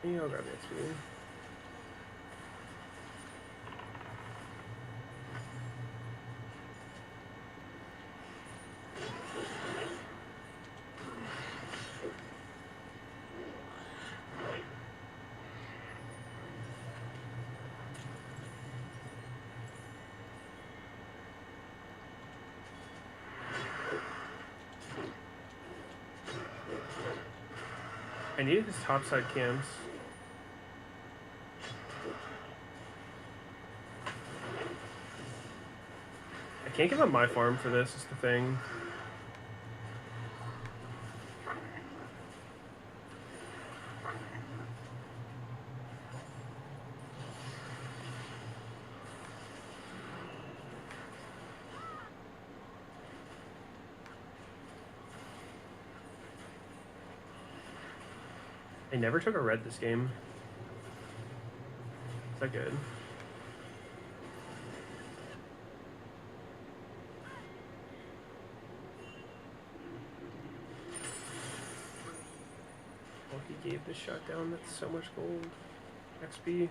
Yeah, I'll grab the XP. I needed his topside cams. I can't give up my farm for this, is the thing. I never took a red this game. Is that good? Well, he gave the shutdown. That's so much gold. XP.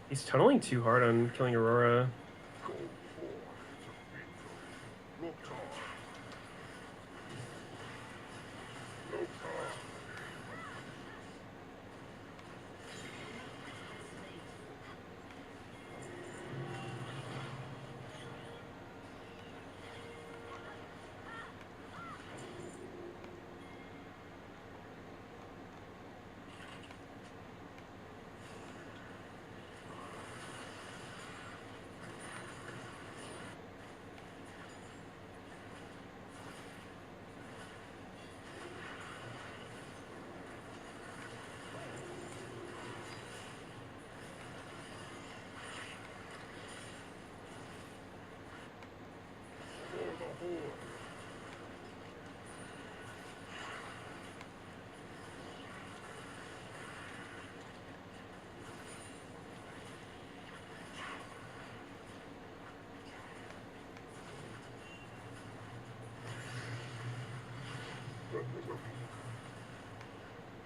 He's tunneling too hard on killing Aurora.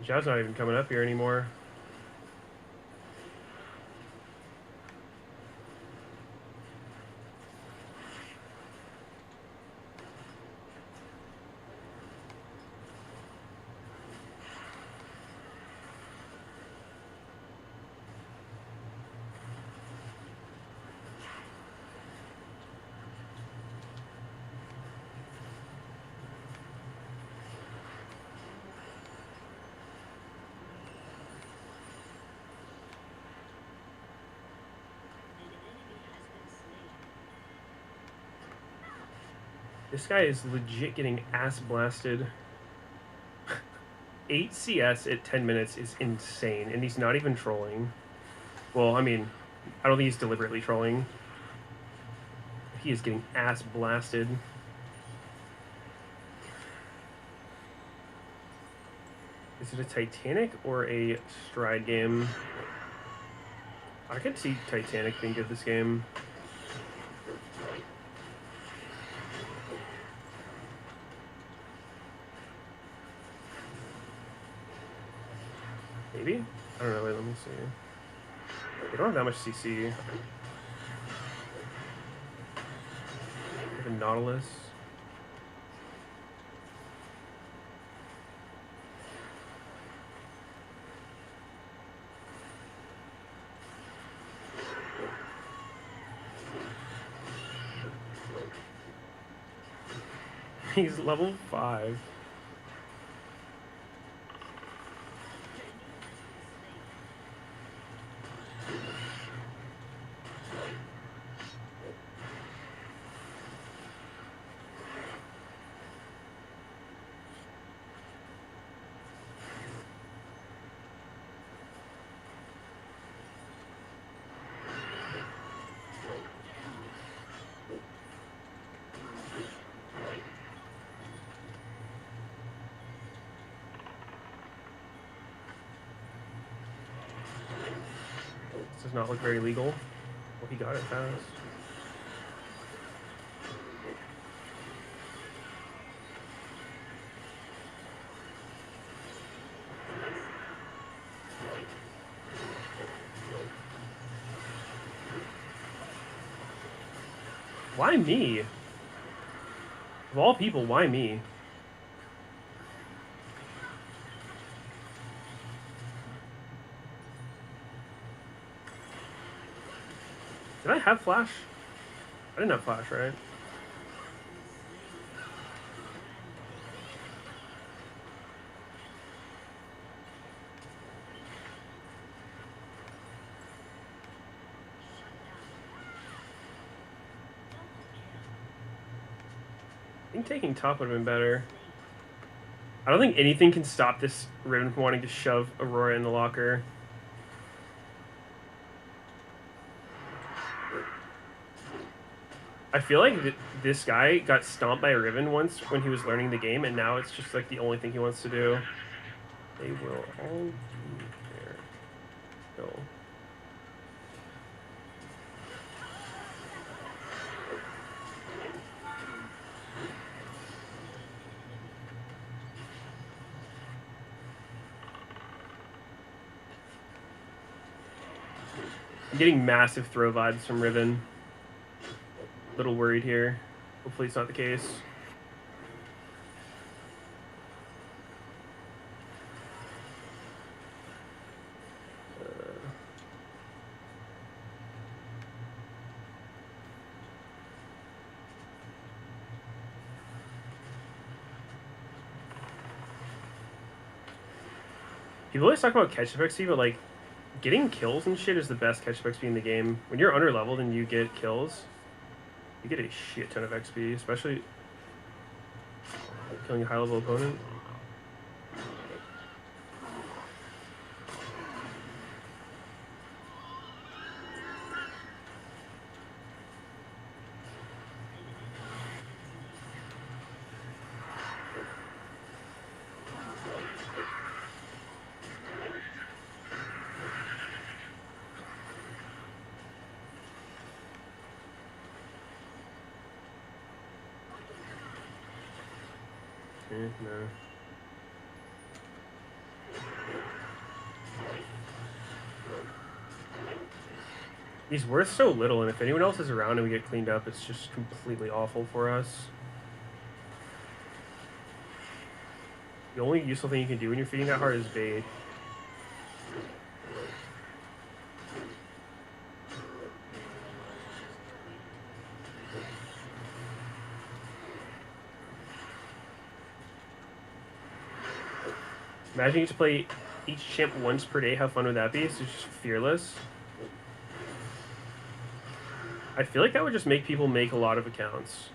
Jazz not even coming up here anymore. This guy is legit getting ass blasted. 8 CS at 10 minutes is insane, and he's not even trolling. Well, I mean, I don't think he's deliberately trolling. He is getting ass blasted. Is it a Titanic or a Stride game? I could see Titanic being good this game. Maybe? I don't know, wait, let me see. They don't have that much CC. They have a Nautilus. He's level 5. This does not look very legal. Well, he got it fast. Why me? Of all people, why me? Did I have flash? I didn't have flash, right? I think taking top would have been better. I don't think anything can stop this Riven from wanting to shove Aurora in the locker. I feel like this guy got stomped by a Riven once when he was learning the game, and now it's just like the only thing he wants to do. They will all be there. Go. I'm getting massive throw vibes from Riven. Little worried here. Hopefully it's not the case. People always talk about catch-up XP, but like getting kills and shit is the best catch-up XP in the game. When you're under leveled and you get kills, you get a shit ton of XP, especially killing a high level opponent. No. He's worth so little, and if anyone else is around and we get cleaned up, it's just completely awful for us. The only useful thing you can do when you're feeding that hard is bait. Imagine you just play each chimp once per day. How fun would that be? It's just fearless. I feel like that would just make people make a lot of accounts.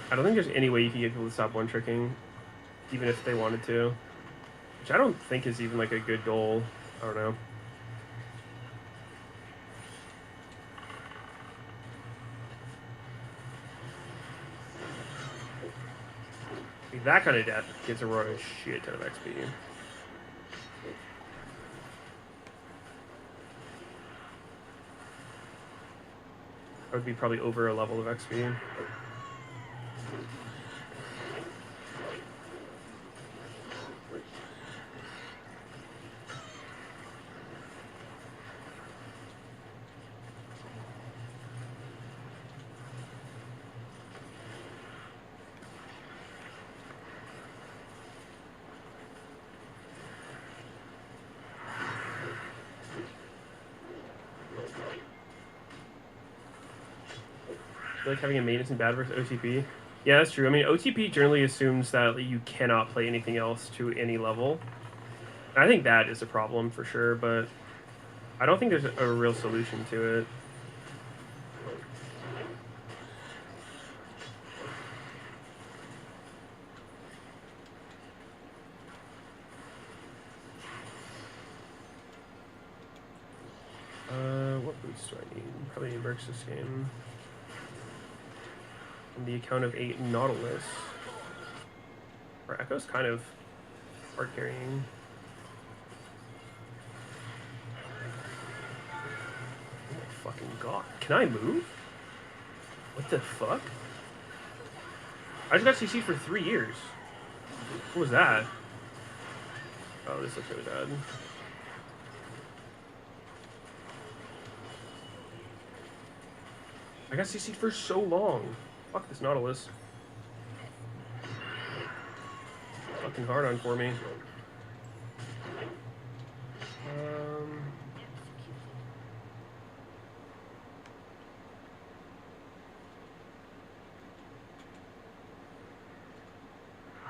I don't think there's any way you can get people to stop one-tricking, even if they wanted to. Which I don't think is even like a good goal. I don't know. Like that kind of death gets a royal shit ton of XP. That would be probably over a level of XP. Like having a maintenance and bad versus OTP. Yeah, that's true. I mean, OTP generally assumes that you cannot play anything else to any level. And I think that is a problem for sure, but I don't think there's a real solution to it. What boost do I need? Probably need Mercs this game. On the account of 8 Nautilus. Our Echo's kind of hard carrying. Oh my fucking god. Can I move? What the fuck? I just got CC'd for 3 years. What was that? Oh, this looks really bad. I got CC'd for so long. Fuck this Nautilus. Fucking hard on for me.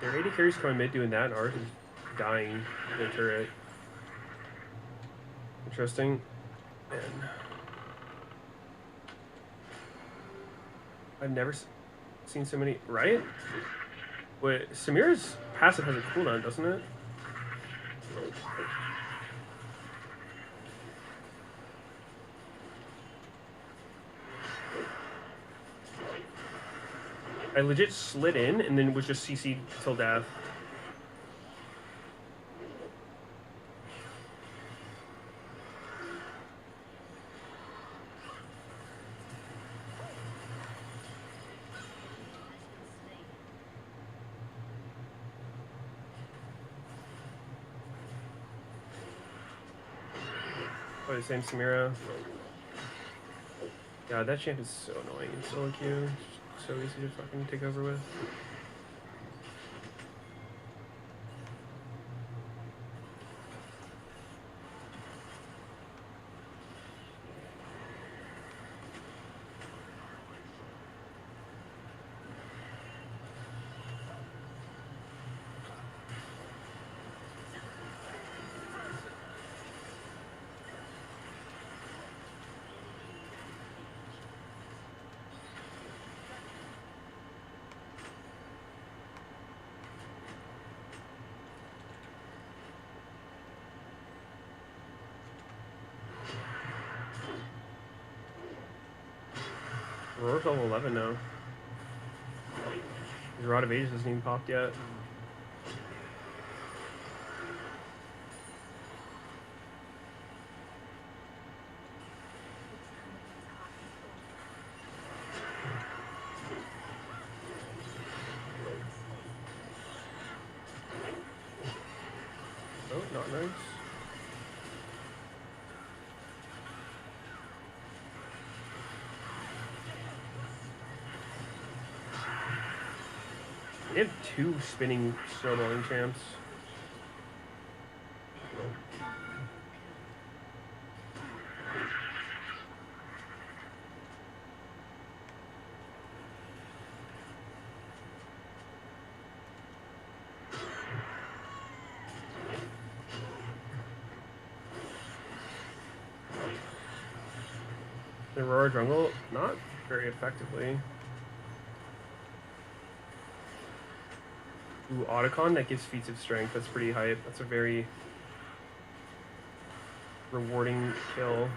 Their 80 carries coming mid doing that, and ours is dying in the turret. Interesting. And I've never seen so many. Right? Wait, Samira's passive has a cooldown, doesn't it? I legit slid in and then was just CC'd till death. Probably the same Samira. God, that champ is so annoying in solo queue. So easy to fucking take over with. We're level 11 now. His Rod of Ages hasn't even popped yet. not nice. They have 2 spinning snowballing champs. The Aurora Jungle, not very effectively. Ooh, Otacon, that gives feats of strength. That's pretty hype. That's a very rewarding kill.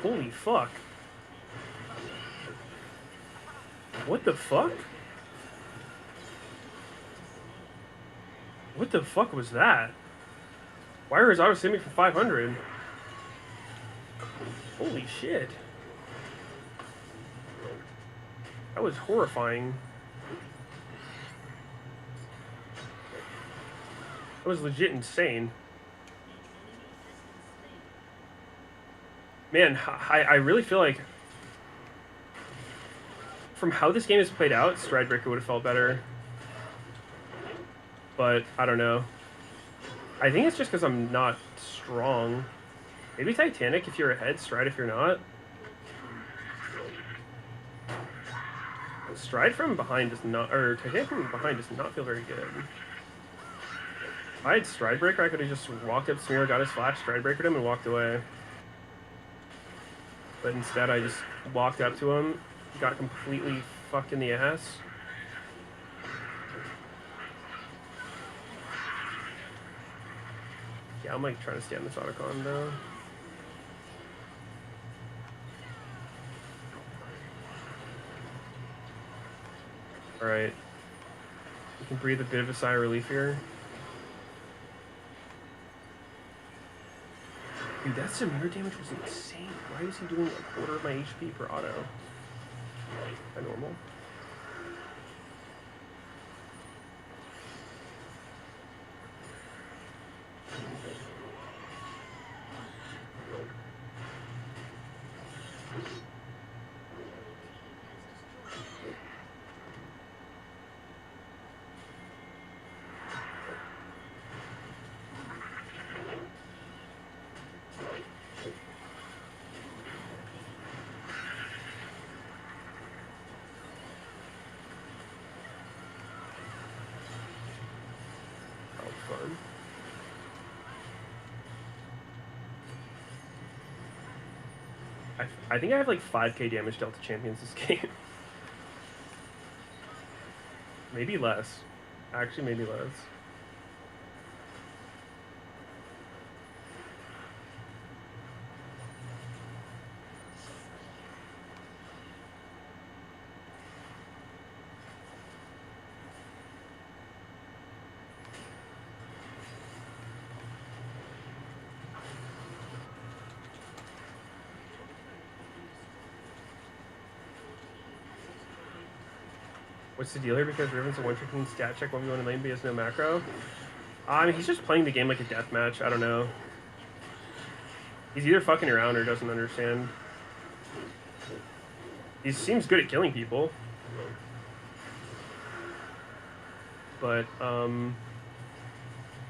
Holy fuck. What the fuck? What the fuck was that? Why is auto simming for 500? Holy shit. That was horrifying. That was legit insane. Man, I really feel like from how this game is played out, Stridebreaker would have felt better. But I don't know. I think it's just because I'm not strong. Maybe Titanic if you're ahead, Stride if you're not. Stride from behind does not, or Titanic from behind does not feel very good. If I had Stridebreaker, I could have just walked up Smear, got his flash, Stridebreakered him, and walked away. But instead, I just walked up to him, got completely fucked in the ass. Yeah, I'm like trying to stay on this Otacon though. Alright. We can breathe a bit of a sigh of relief here. Dude, that Samir damage was insane. Why is he doing a quarter of my HP per auto? Is that normal? Fun. I think I have like 5k damage dealt to champions this game. Maybe less. Actually, maybe less. What's the deal here? Because Riven's a 115 stat check 1v1 in lane, but he has no macro. I mean, he's just playing the game like a deathmatch. I don't know. He's either fucking around or doesn't understand. He seems good at killing people. But,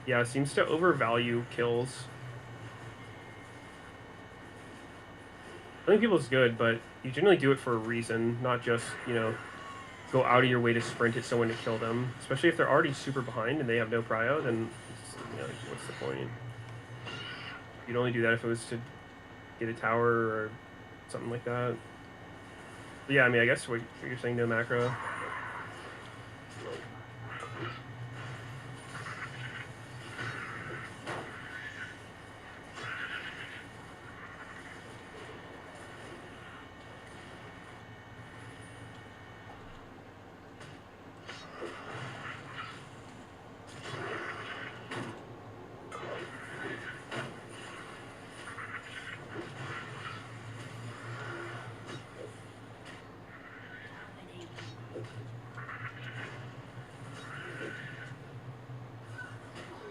yeah, seems to overvalue kills. Killing people is good, but you generally do it for a reason, not just, you know, go out of your way to sprint at someone to kill them. Especially if they're already super behind and they have no prio, then, you know, what's the point? You'd only do that if it was to get a tower or something like that. But yeah, I mean, I guess what you're saying, no macro.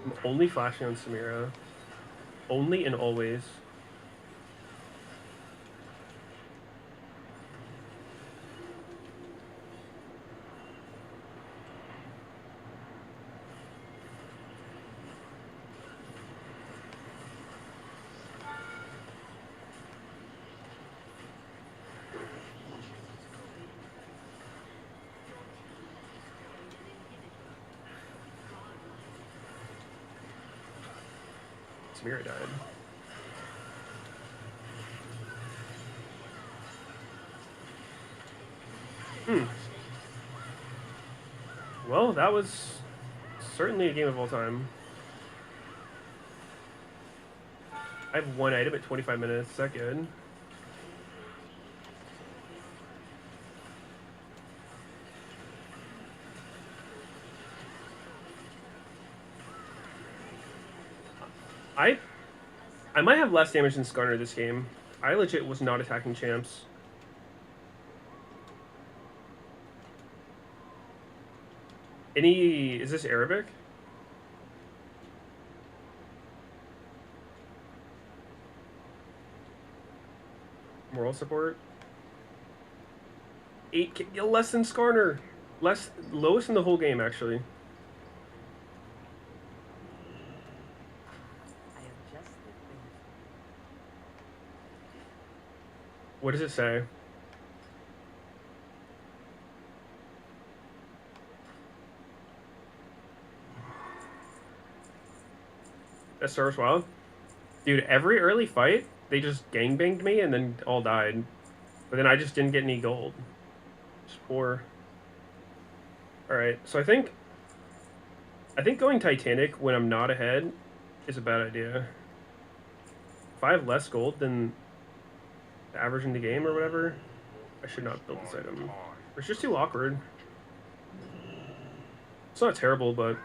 I'm only flashing on Samira. Only and always. Samira died. Well, that was certainly a game of all time. I have one item at 25 minutes. Is that good? I might have less damage than Skarner this game. I legit was not attacking champs. Is this Arabic? Moral support? 8K, less than Skarner. Lowest in the whole game, actually. What does it say? That serves well. Dude, every early fight, they just gangbanged me and then all died. But then I just didn't get any gold. Just poor. Alright, so I think going Titanic when I'm not ahead is a bad idea. If I have less gold than the average in the game or whatever, I should not build this item. It's just too awkward. It's not terrible, but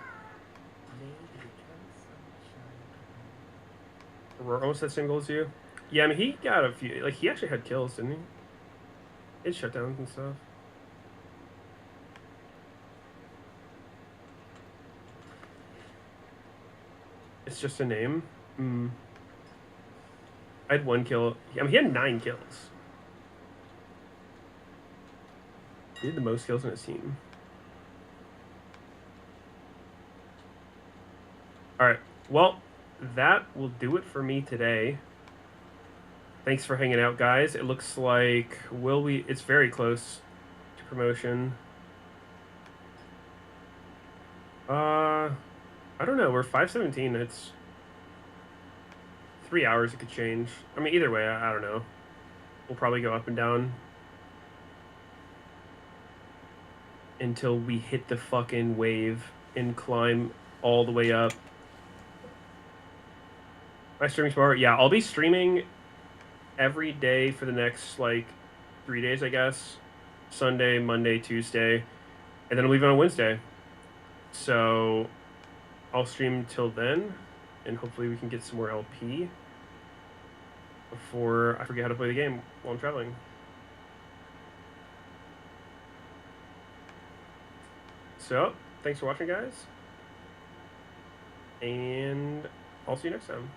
we're almost at the same goal as you. Yeah, I mean, he got a few. Like, he actually had kills, didn't he? He had shutdowns and stuff. It's just a name. I had 1 kill. I mean, he had 9 kills. He had the most kills in his team. Alright, well, that will do it for me today. Thanks for hanging out, guys. It looks like, it's very close to promotion. I don't know, we're 5:17, it's 3 hours, it could change. I mean, either way, I don't know. We'll probably go up and down until we hit the fucking wave and climb all the way up. Am I streaming tomorrow? Yeah, I'll be streaming every day for the next, 3 days, I guess. Sunday, Monday, Tuesday, and then I'll leave it on Wednesday. So I'll stream till then, and hopefully we can get some more LP before I forget how to play the game while I'm traveling. So, thanks for watching, guys, and I'll see you next time.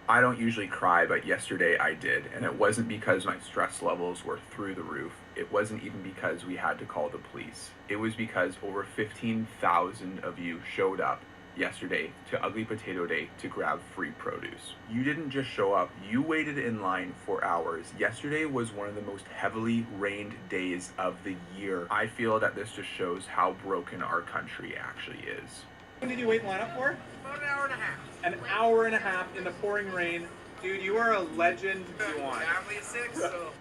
I don't usually cry, but yesterday I did, and it wasn't because my stress levels were through the roof. It wasn't even because we had to call the police. It was because over 15,000 of you showed up yesterday to Ugly Potato Day to grab free produce. You didn't just show up, you waited in line for hours. Yesterday was one of the most heavily rained days of the year. I feel that this just shows how broken our country actually is. When did you wait in line up for? About an hour and a half. An hour and a half in the pouring rain. Dude, you are a legend. You want. Family of 6, so.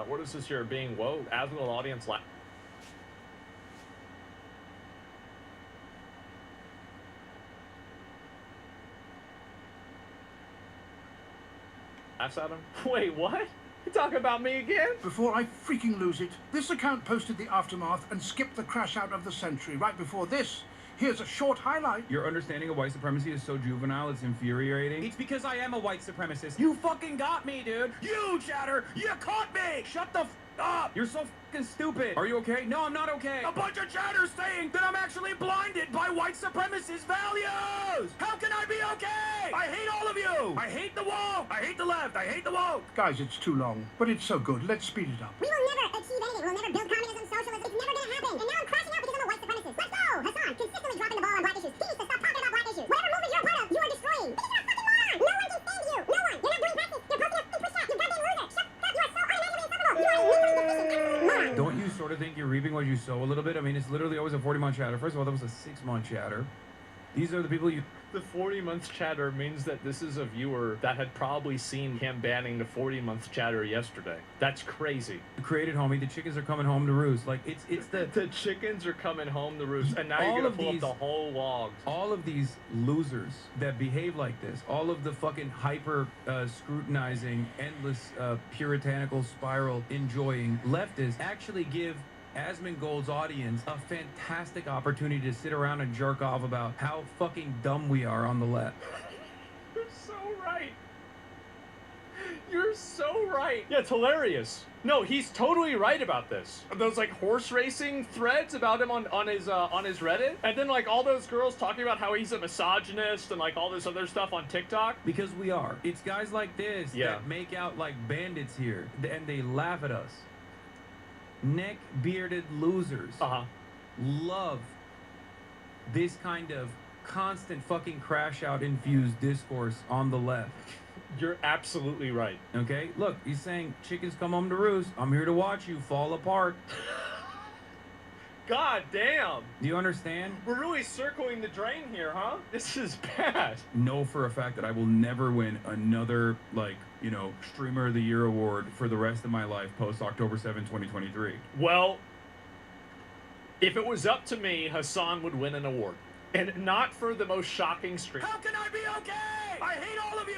What is this here? Being woke? As will audience laughs at him? Wait, what? You talking about me again? Before I freaking lose it, this account posted the aftermath and skipped the crash out of the century. Right before this, here's a short highlight. Your understanding of white supremacy is so juvenile, it's infuriating. It's because I am a white supremacist. You fucking got me, dude. You, Chatter, you caught me. Shut the f up. You're so fucking stupid. Are you okay? No, I'm not okay. A bunch of chatters saying that I'm actually blinded by white supremacist values. How can I be okay? I hate all of you. I hate the woke. I hate the left. I hate the woke. Guys, it's too long, but it's so good. Let's speed it up. We will never achieve anything. We'll never build communism, socialism. It's never gonna happen. And now I'm crashing out because I'm a white supremacist. Let's go! Hassan, consistently dropping the ball on black issues. He needs to stop talking about black issues. Whatever movement you're a part of, you are destroying. Because you're a fucking moron. No one can stand you. No one. You're not doing practice. You're posting a push shot. You goddamn loser. Shut up. You are so automatically insufferable. You are a mentally deficient absolute moron. Don't you sort of think you're reaping what you sow a little bit? I mean, it's literally always a 40-month chatter. First of all, that was a 6-month chatter. These are the people you... The 40-month chatter means that this is a viewer that had probably seen him banning the 40-month chatter yesterday. That's crazy. You created, homie. The chickens are coming home to roost. Like, it's the... The chickens are coming home to roost. And now you're going to pull up the whole logs. All of these losers that behave like this, all of the fucking hyper scrutinizing, endless puritanical spiral enjoying leftists actually give Asmongold's audience a fantastic opportunity to sit around and jerk off about how fucking dumb we are on the left. You're so right. You're so right. Yeah, it's hilarious. No, he's totally right about this. Those like horse racing threads about him on his Reddit, and then like all those girls talking about how he's a misogynist and like all this other stuff on TikTok. Because we are. It's guys like this that make out like bandits here, and they laugh at us. Neck-bearded losers love this kind of constant fucking crash-out infused discourse on the left. You're absolutely right. Okay? Look, he's saying, chickens come home to roost. I'm here to watch you fall apart. God damn. Do you understand? We're really circling the drain here, huh? This is bad. Know for a fact that I will never win another, like, you know, Streamer of the Year award for the rest of my life post October 7, 2023. Well, if it was up to me, Hassan would win an award. And not for the most shocking stream. How can I be okay? I hate all of you.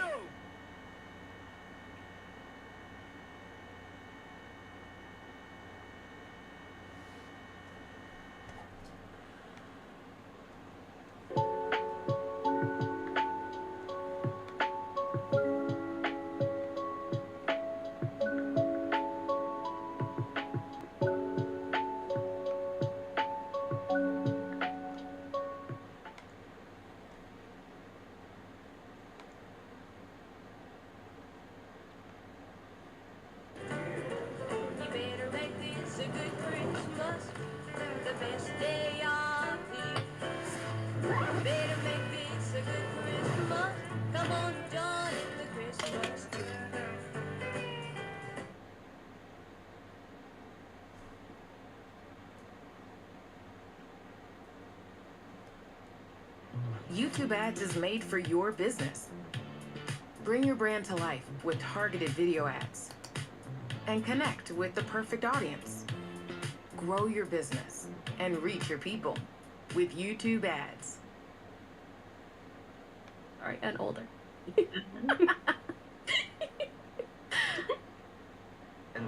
YouTube ads is made for your business. Bring your brand to life with targeted video ads and connect with the perfect audience. Grow your business and reach your people with YouTube ads. Sorry, and older.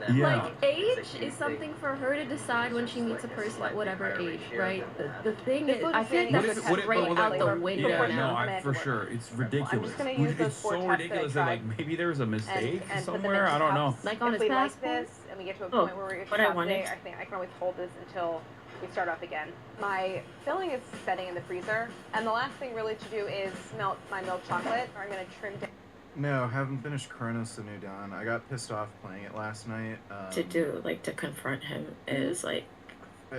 Like, age is something for her to decide when she meets a person at whatever age, right? The thing is, I feel like that's straight out the window now. No, for sure. It's ridiculous. gonna use those It's four so tests that I ridiculous that, like, maybe there's a mistake and put them somewhere. into I don't know. cups. Like on If his we like passport. this and we get to a Oh, point where we're what I stop wanted. today, I think I can always hold this until we start off again. My filling is setting in the freezer, and the last thing really to do is melt my milk chocolate, or I'm going to trim down. No, haven't finished Chronos the New Dawn. I got pissed off playing it last night. To do, like, to confront him is like.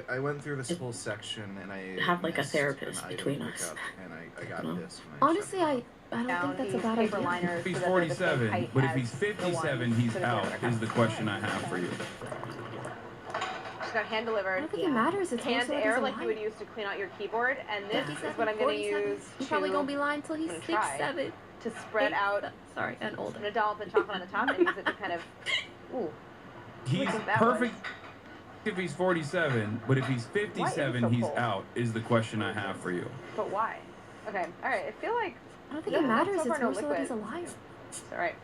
I went through this whole section and I have like a missed therapist an item between to pick us. up, and I got pissed. And Honestly, I don't think that's a bad idea. If he's 47, but if he's 57, he's out, is the question I have for you. Just got hand delivered. I don't think it matters. It's hand also like air he's like you alive. would use to clean out your keyboard, and this is 57, what I'm going to 47. use. He's probably gonna be lying till he's I'm gonna 6, try 7. To spread out. Sorry, and older. I'm gonna dollop the chocolate on the top and use it to kind of. Ooh. He's perfect if he's 47, but if he's 57, he's out, is the question I have for you. But why? Okay, alright, I feel like... I don't think it matters. So far, It's no more so that he's a liquid. liar. It's alright.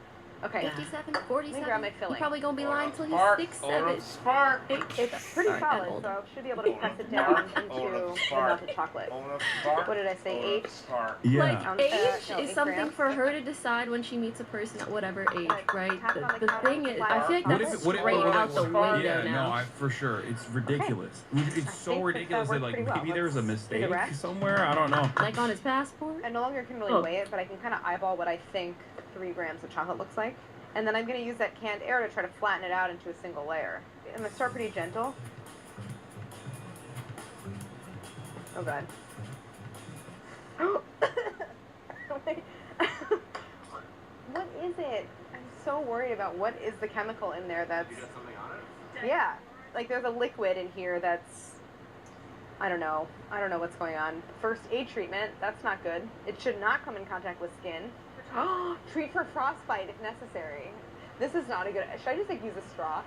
Okay. 57, Let 47. me grab my He's filling. probably gonna be lying till he's Spark. 6, Hold 7. up, spark. It's pretty Sorry, solid, hold so on. I should be able to press it down into the melted chocolate. What did I say? 8? Yeah. Like, age no, is 8 something grams. for her to decide when she meets a person at whatever age, right? Tap on The thing is, I feel like What that's if, what if, straight out the window yeah, now. no, for sure. It's ridiculous. It's so think ridiculous that that, worked like, pretty well. maybe there's a Let's mistake rest. somewhere. I don't know. Like on his passport? I no longer can really weigh it, but I can kind of eyeball what I think 3 grams of chocolate looks like. And then I'm going to use that canned air to try to flatten it out into a single layer. I'm going to start pretty gentle. Oh god. What is it? I'm so worried about what is the chemical in there that's... You got something on it? Yeah. Like there's a liquid in here that's... I don't know. I don't know what's going on. First aid treatment. That's not good. It should not come in contact with skin. Treat for frostbite if necessary. This is not a good... Should I just like use a straw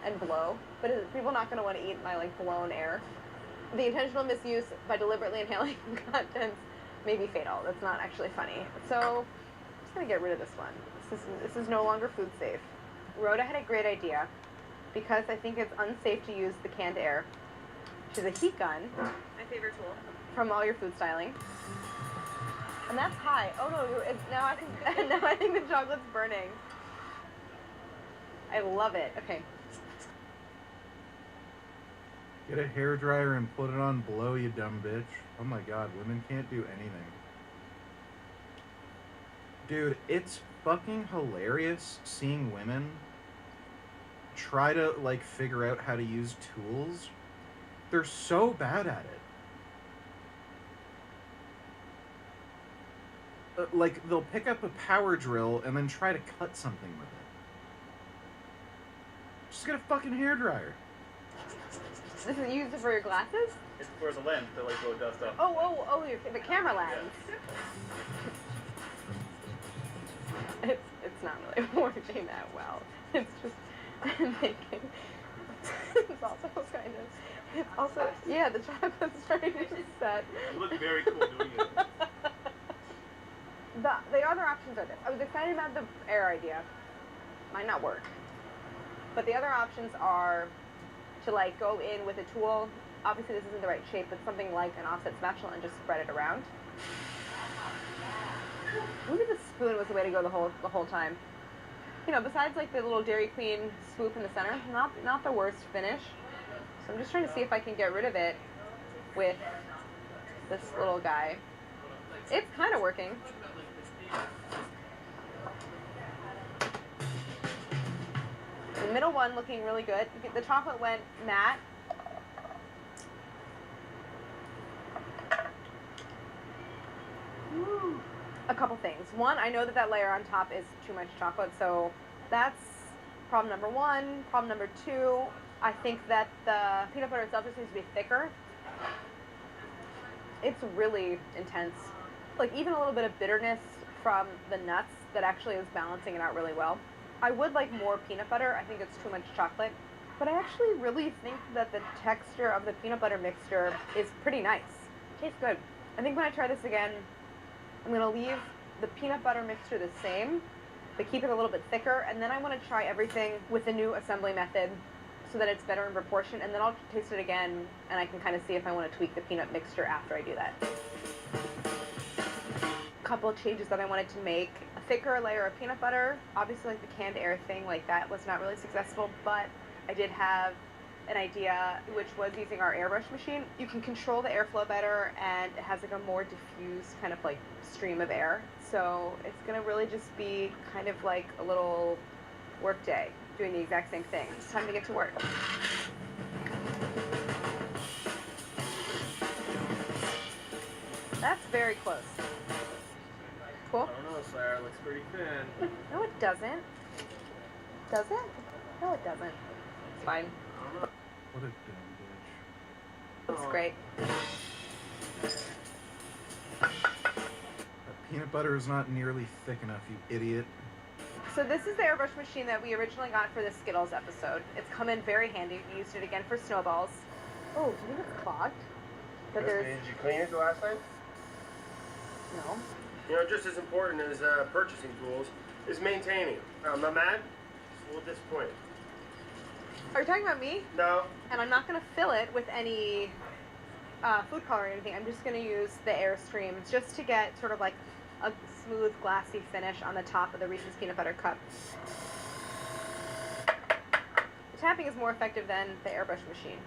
and blow? But is people not going to want to eat my like blown air? The intentional misuse by deliberately inhaling contents may be fatal. That's not actually funny. So I'm just going to get rid of this one. This is no longer food safe. Rhoda had a great idea because I think it's unsafe to use the canned air. Which is a heat gun. My favorite tool. From all your food styling. And that's high. Oh no, now I think the chocolate's burning. I love it. Okay. Get a hairdryer and put it on blow, you dumb bitch. Oh my god, women can't do anything. Dude, it's fucking hilarious seeing women try to, like, figure out how to use tools. They're so bad at it. Like, they'll pick up a power drill and then try to cut something with it. Just get a fucking hairdryer. This is used for your glasses? It's for the lens to like blow dust off. Oh, the camera lens. It's not really working that well. It's just making... It's also kind of... It's also... Yeah, the chocolate's starting to set. You look very cool doing it. The other options are this. I was excited about the air idea. Might not work. But the other options are to like go in with a tool. Obviously this isn't the right shape, but something like an offset spatula and just spread it around. Maybe the spoon was the way to go the whole time. You know, besides like the little Dairy Queen swoop in the center, not the worst finish. So I'm just trying to see if I can get rid of it with this little guy. It's kind of working. The middle one looking really good. The chocolate went matte. A couple things. One, I know that layer on top is too much chocolate, so that's problem number 1. Problem number 2, I think that the peanut butter itself just needs to be thicker. It's really intense. Like even a little bit of bitterness from the nuts that actually is balancing it out really well. I would like more peanut butter. I think it's too much chocolate. But I actually really think that the texture of the peanut butter mixture is pretty nice. Tastes good. I think when I try this again, I'm going to leave the peanut butter mixture the same, but keep it a little bit thicker. And then I want to try everything with the new assembly method so that it's better in proportion. And then I'll taste it again, and I can kind of see if I want to tweak the peanut mixture after I do that. Couple of changes that I wanted to make. A thicker layer of peanut butter. Obviously like the canned air thing, like that was not really successful, but I did have an idea, which was using our airbrush machine. You can control the airflow better, and it has like a more diffuse kind of like stream of air. So it's gonna really just be kind of like a little work day, doing the exact same thing. It's time to get to work. That's very close. Cool. I don't know, Sarah. It looks pretty thin. No, it doesn't. Does it? No, it doesn't. It's fine. What a dumb bitch. Looks great. That peanut butter is not nearly thick enough, you idiot. So this is the airbrush machine that we originally got for the Skittles episode. It's come in very handy. We used it again for snowballs. Oh, do you think it's clogged? That there's... Did you clean it the last time? No. You know, just as important as purchasing tools is maintaining them. I'm not mad, just a little disappointed. Are you talking about me? No. And I'm not going to fill it with any food color or anything. I'm just going to use the Airstream just to get sort of like a smooth, glassy finish on the top of the Reese's Peanut Butter Cup. The tapping is more effective than the airbrush machine.